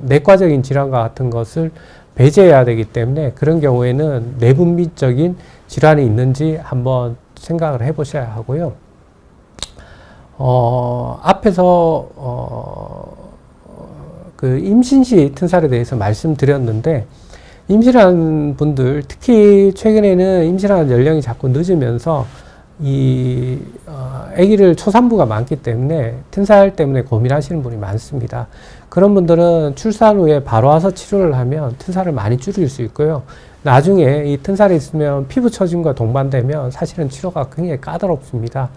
내과적인 질환과 같은 것을 배제해야 되기 때문에 그런 경우에는 내분비적인 질환이 있는지 한번 생각을 해보셔야 하고요. 앞에서 임신 시 튼살에 대해서 말씀드렸는데, 임신한 분들, 특히 최근에는 임신하는 연령이 자꾸 늦으면서 아기를 초산부가 많기 때문에 튼살 때문에 고민하시는 분이 많습니다. 그런 분들은 출산 후에 바로 와서 치료를 하면 튼살을 많이 줄일 수 있고요. 나중에 이 튼살이 있으면 피부 처짐과 동반되면 사실은 치료가 굉장히 까다롭습니다.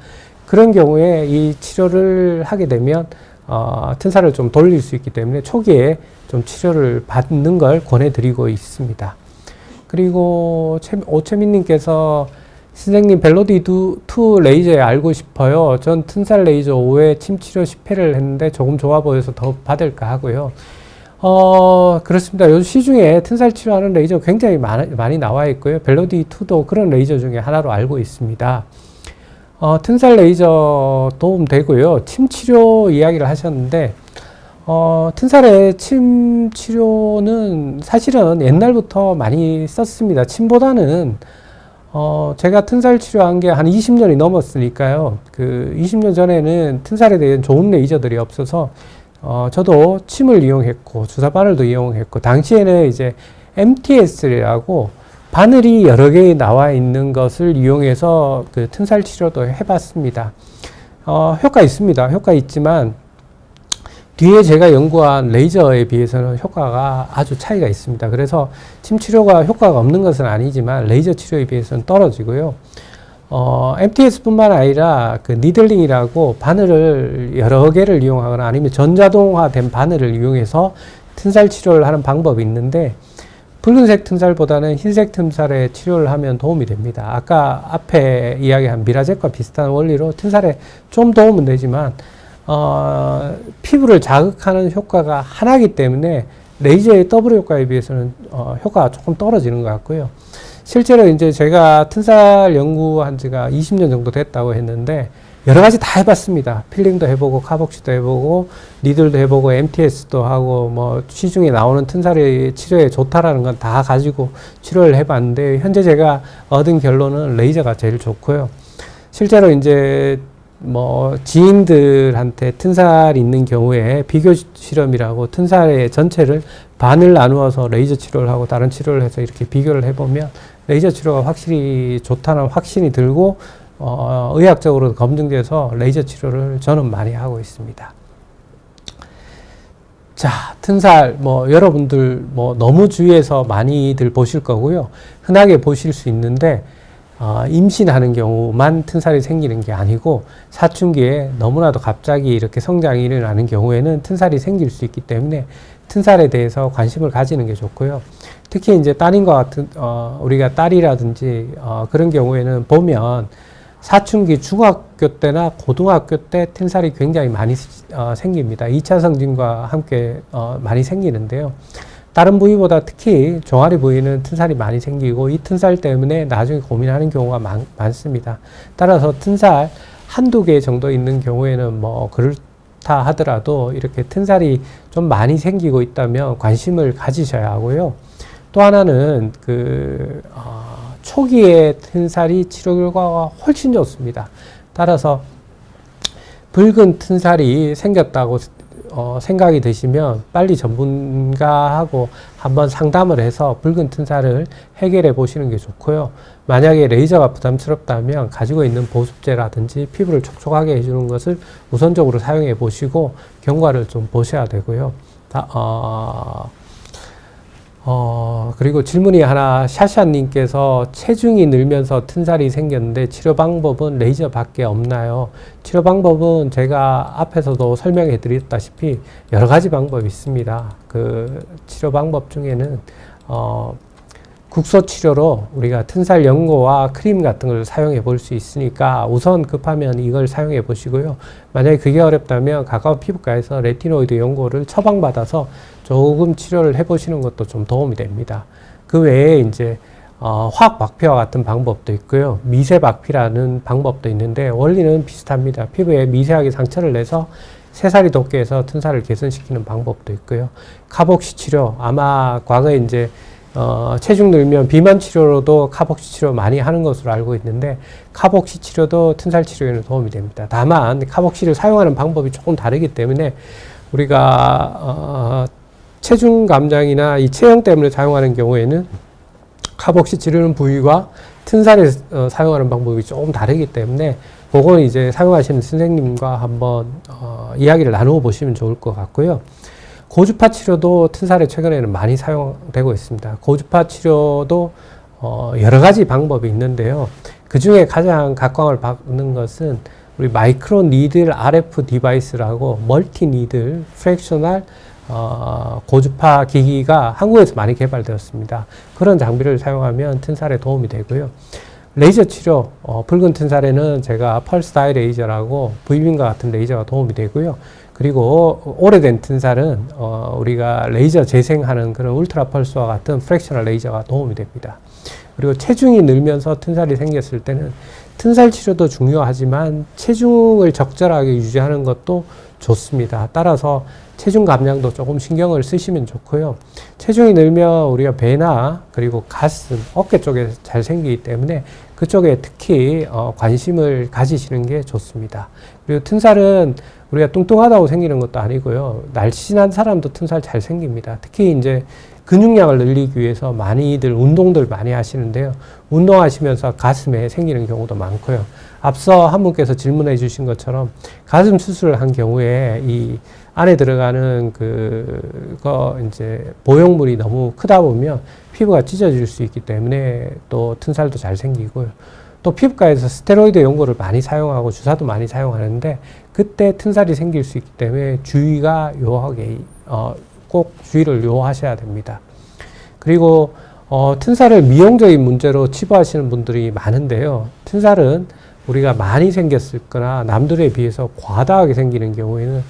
그런 경우에 이 치료를 하게 되면 튼살을 좀 돌릴 수 있기 때문에 초기에 좀 치료를 받는 걸 권해드리고 있습니다. 그리고 오채민님께서 선생님 벨로디2 레이저에 알고 싶어요. 전 튼살 레이저 5회 침 치료 10회를 했는데 조금 좋아 보여서 더 받을까 하고요. 그렇습니다. 요즘 시중에 튼살 치료하는 레이저 굉장히 많이 나와 있고요. 벨로디2도 그런 레이저 중에 하나로 알고 있습니다. 튼살 레이저 도움 되고요. 침 치료 이야기를 하셨는데, 튼살의 침 치료는 사실은 옛날부터 많이 썼습니다. 침보다는, 제가 튼살 치료한 게 한 20년이 넘었으니까요. 그 20년 전에는 튼살에 대한 좋은 레이저들이 없어서, 저도 침을 이용했고, 주사 바늘도 이용했고, 당시에는 이제 MTS라고 바늘이 여러 개 나와 있는 것을 이용해서 그 튼살 치료도 해봤습니다. 효과 있습니다. 효과 있지만, 뒤에 제가 연구한 레이저에 비해서는 효과가 아주 차이가 있습니다. 그래서 침 치료가 효과가 없는 것은 아니지만, 레이저 치료에 비해서는 떨어지고요. MTS뿐만 아니라 그 니들링이라고 바늘을 여러 개를 이용하거나 아니면 전자동화된 바늘을 이용해서 튼살 치료를 하는 방법이 있는데, 붉은색 튼살보다는 흰색 튼살에 치료를 하면 도움이 됩니다. 아까 앞에 이야기한 미라젯과 비슷한 원리로 튼살에 좀 도움은 되지만, 피부를 자극하는 효과가 하나이기 때문에 레이저의 더블 효과에 비해서는 효과가 조금 떨어지는 것 같고요. 실제로 이제 제가 튼살 연구한 지가 20년 정도 됐다고 했는데, 여러 가지 다 해봤습니다. 필링도 해보고, 카복시도 해보고, 니들도 해보고, MTS도 하고, 뭐, 시중에 나오는 튼살의 치료에 좋다라는 건 다 가지고 치료를 해봤는데, 현재 제가 얻은 결론은 레이저가 제일 좋고요. 실제로 이제, 뭐, 지인들한테 튼살 있는 경우에 비교 실험이라고 튼살의 전체를 반을 나누어서 레이저 치료를 하고 다른 치료를 해서 이렇게 비교를 해보면 레이저 치료가 확실히 좋다는 확신이 들고, 의학적으로 검증돼서 레이저 치료를 저는 많이 하고 있습니다. 자, 튼살, 뭐, 여러분들, 뭐, 너무 주위에서 많이들 보실 거고요. 흔하게 보실 수 있는데, 임신하는 경우만 튼살이 생기는 게 아니고, 사춘기에 너무나도 갑자기 이렇게 성장이 일어나는 경우에는 튼살이 생길 수 있기 때문에, 튼살에 대해서 관심을 가지는 게 좋고요. 특히 이제 따님과 같은, 우리가 딸이라든지, 그런 경우에는 보면, 사춘기 중학교 때나 고등학교 때 튼살이 굉장히 많이 생깁니다. 2차 성징과 함께 많이 생기는데요. 다른 부위보다 특히 종아리 부위는 튼살이 많이 생기고, 이 튼살 때문에 나중에 고민하는 경우가 많습니다. 따라서 튼살 한두 개 정도 있는 경우에는 뭐 그렇다 하더라도 이렇게 튼살이 좀 많이 생기고 있다면 관심을 가지셔야 하고요. 또 하나는 초기에 튼살이 치료 결과가 훨씬 좋습니다. 따라서 붉은 튼살이 생겼다고 생각이 드시면 빨리 전문가하고 한번 상담을 해서 붉은 튼살을 해결해 보시는 게 좋고요. 만약에 레이저가 부담스럽다면 가지고 있는 보습제라든지 피부를 촉촉하게 해주는 것을 우선적으로 사용해 보시고 경과를 좀 보셔야 되고요. 그리고 질문이 하나, 샤샤님께서 체중이 늘면서 튼살이 생겼는데 치료 방법은 레이저밖에 없나요? 치료 방법은 제가 앞에서도 설명해 드렸다시피 여러 가지 방법이 있습니다. 그 치료 방법 중에는, 국소 치료로 우리가 튼살 연고와 크림 같은 걸 사용해 볼 수 있으니까 우선 급하면 이걸 사용해 보시고요. 만약에 그게 어렵다면 가까운 피부과에서 레티노이드 연고를 처방받아서 조금 치료를 해 보시는 것도 좀 도움이 됩니다. 그 외에 이제 화학 박피와 같은 방법도 있고요. 미세 박피라는 방법도 있는데 원리는 비슷합니다. 피부에 미세하게 상처를 내서 새살이 돋게 해서 튼살을 개선시키는 방법도 있고요. 카복시 치료, 아마 과거에 이제 체중 늘면 비만 치료로도 카복시 치료 많이 하는 것으로 알고 있는데, 카복시 치료도 튼살 치료에는 도움이 됩니다. 다만 카복시를 사용하는 방법이 조금 다르기 때문에 우리가 체중 감량이나 이 체형 때문에 사용하는 경우에는 카복시 치료는 부위와 튼살에 사용하는 방법이 조금 다르기 때문에 그거는 이제 사용하시는 선생님과 한번 이야기를 나누어 보시면 좋을 것 같고요. 고주파 치료도 튼살에 최근에는 많이 사용되고 있습니다. 고주파 치료도 여러 가지 방법이 있는데요. 그 중에 가장 각광을 받는 것은 우리 마이크로 니들 RF 디바이스라고 멀티 니들 프랙셔널 고주파 기기가 한국에서 많이 개발되었습니다. 그런 장비를 사용하면 튼살에 도움이 되고요. 레이저 치료, 붉은 튼살에는 제가 펄스 다이 레이저라고 V빔과 같은 레이저가 도움이 되고요. 그리고 오래된 튼살은 우리가 레이저 재생하는 그런 울트라 펄스와 같은 프랙셔널 레이저가 도움이 됩니다. 그리고 체중이 늘면서 튼살이 생겼을 때는 튼살 치료도 중요하지만 체중을 적절하게 유지하는 것도 좋습니다. 따라서 체중 감량도 조금 신경을 쓰시면 좋고요. 체중이 늘면 우리가 배나 그리고 가슴, 어깨 쪽에 잘 생기기 때문에 그쪽에 특히 관심을 가지시는 게 좋습니다. 그리고 튼살은 우리가 뚱뚱하다고 생기는 것도 아니고요. 날씬한 사람도 튼살 잘 생깁니다. 특히 이제 근육량을 늘리기 위해서 많이들 운동들 많이 하시는데요. 운동하시면서 가슴에 생기는 경우도 많고요. 앞서 한 분께서 질문해 주신 것처럼 가슴 수술을 한 경우에 이 안에 들어가는 그거 이제 보형물이 너무 크다 보면 피부가 찢어질 수 있기 때문에 또 튼살도 잘 생기고요. 또 피부과에서 스테로이드 연고를 많이 사용하고 주사도 많이 사용하는데 그때 튼살이 생길 수 있기 때문에 주의가 요하게 꼭 주의를 요하셔야 됩니다. 그리고 튼살을 미용적인 문제로 치부하시는 분들이 많은데요. 튼살은 우리가 많이 생겼을 거나 남들에 비해서 과다하게 생기는 경우에는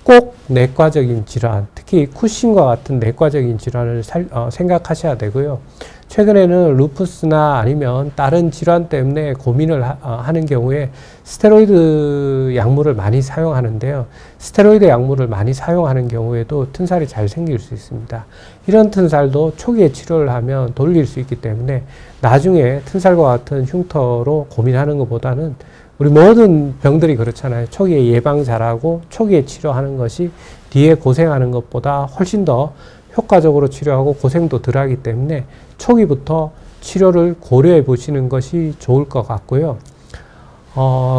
꼭 내과적인 질환, 특히 쿠신과 같은 내과적인 질환을 생각하셔야 되고요. 최근에는 루푸스나 아니면 다른 질환 때문에 고민을 하는 경우에 스테로이드 약물을 많이 사용하는데요. 스테로이드 약물을 많이 사용하는 경우에도 튼살이 잘 생길 수 있습니다. 이런 튼살도 초기에 치료를 하면 돌릴 수 있기 때문에 나중에 튼살과 같은 흉터로 고민하는 것보다는 우리 모든 병들이 그렇잖아요. 초기에 예방 잘하고 초기에 치료하는 것이 뒤에 고생하는 것보다 훨씬 더 효과적으로 치료하고 고생도 덜 하기 때문에 초기부터 치료를 고려해 보시는 것이 좋을 것 같고요.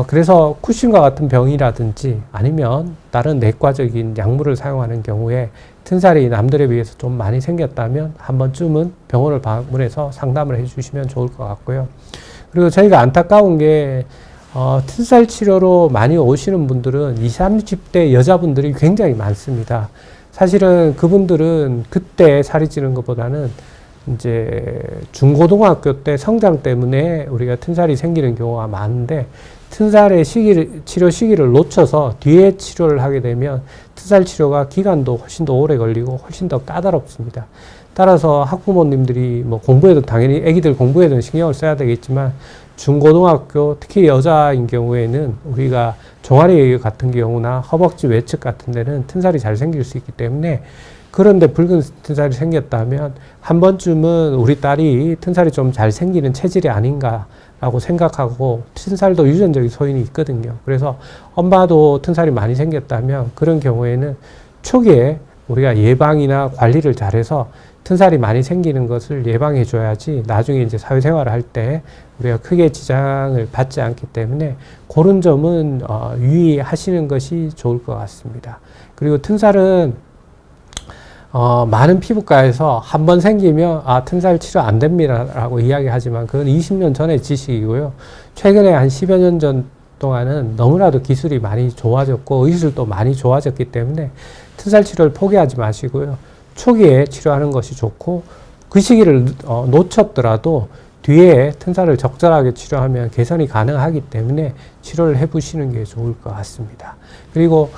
그래서 쿠신과 같은 병이라든지 아니면 다른 내과적인 약물을 사용하는 경우에 튼살이 남들에 비해서 좀 많이 생겼다면 한 번쯤은 병원을 방문해서 상담을 해 주시면 좋을 것 같고요. 그리고 저희가 안타까운 게 튼살 치료로 많이 오시는 분들은 20, 30대 여자분들이 굉장히 많습니다. 사실은 그분들은 그때 살이 찌는 것보다는 이제 중고등학교 때 성장 때문에 우리가 튼살이 생기는 경우가 많은데 튼살의 치료 시기를 놓쳐서 뒤에 치료를 하게 되면 튼살 치료가 기간도 훨씬 더 오래 걸리고 훨씬 더 까다롭습니다. 따라서 학부모님들이 뭐 공부에도 당연히 애기들 공부에도 신경을 써야 되겠지만 중고등학교 특히 여자인 경우에는 우리가 종아리 같은 경우나 허벅지 외측 같은 데는 튼살이 잘 생길 수 있기 때문에 그런데 붉은 튼살이 생겼다면 한 번쯤은 우리 딸이 튼살이 좀 잘 생기는 체질이 아닌가라고 생각하고 튼살도 유전적인 소인이 있거든요. 그래서 엄마도 튼살이 많이 생겼다면 그런 경우에는 초기에 우리가 예방이나 관리를 잘해서 튼살이 많이 생기는 것을 예방해 줘야지 나중에 이제 사회생활을 할 때 우리가 크게 지장을 받지 않기 때문에 그런 점은 유의하시는 것이 좋을 것 같습니다. 그리고 튼살은 많은 피부과에서 한 번 생기면 튼살 치료 안 됩니다 라고 이야기하지만 그건 20년 전의 지식이고요. 최근에 한 10여 년 전 동안은 너무나도 기술이 많이 좋아졌고 의술도 많이 좋아졌기 때문에 튼살 치료를 포기하지 마시고요. 초기에 치료하는 것이 좋고 그 시기를 놓쳤더라도 뒤에 튼살을 적절하게 치료하면 개선이 가능하기 때문에 치료를 해보시는 게 좋을 것 같습니다. 그리고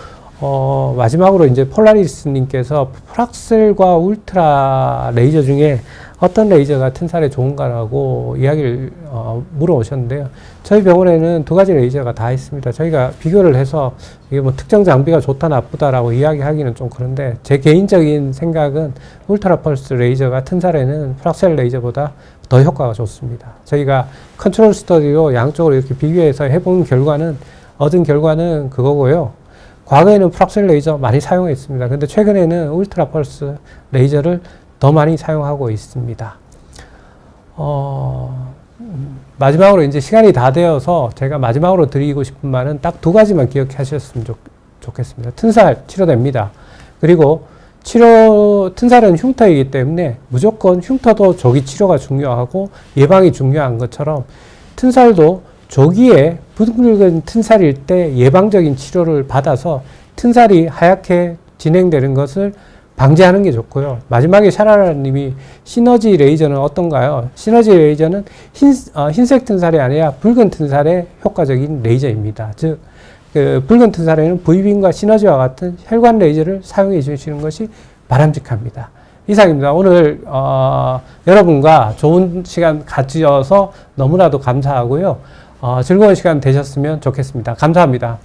마지막으로 이제 폴라리스님께서 프락셀과 울트라 레이저 중에 어떤 레이저가 튼살에 좋은가라고 이야기를 물어오셨는데요. 저희 병원에는 두 가지 레이저가 다 있습니다. 저희가 비교를 해서 이게 뭐 특정 장비가 좋다 나쁘다라고 이야기하기는 좀 그런데 제 개인적인 생각은 울트라 펄스 레이저가 튼살에는 프락셀 레이저보다 더 효과가 좋습니다. 저희가 컨트롤 스터디로 양쪽으로 이렇게 비교해서 해본 결과는 얻은 결과는 그거고요. 과거에는 프락셀 레이저 많이 사용했습니다. 근데 최근에는 울트라 펄스 레이저를 더 많이 사용하고 있습니다. 마지막으로 이제 시간이 다 되어서 제가 마지막으로 드리고 싶은 말은 딱 두 가지만 기억하셨으면 좋겠습니다. 튼살 치료됩니다. 그리고 튼살은 흉터이기 때문에 무조건 흉터도 조기 치료가 중요하고 예방이 중요한 것처럼 튼살도 조기에 붉은 튼살일 때 예방적인 치료를 받아서 튼살이 하얗게 진행되는 것을 방지하는 게 좋고요. 마지막에 샤라라님이 시너지 레이저는 어떤가요? 시너지 레이저는 흰색 튼살이 아니라 붉은 튼살에 효과적인 레이저입니다. 즉 그 붉은 튼살에는 V빔과 시너지와 같은 혈관 레이저를 사용해 주시는 것이 바람직합니다. 이상입니다. 오늘 여러분과 좋은 시간 가지셔서 너무나도 감사하고요. 즐거운 시간 되셨으면 좋겠습니다. 감사합니다.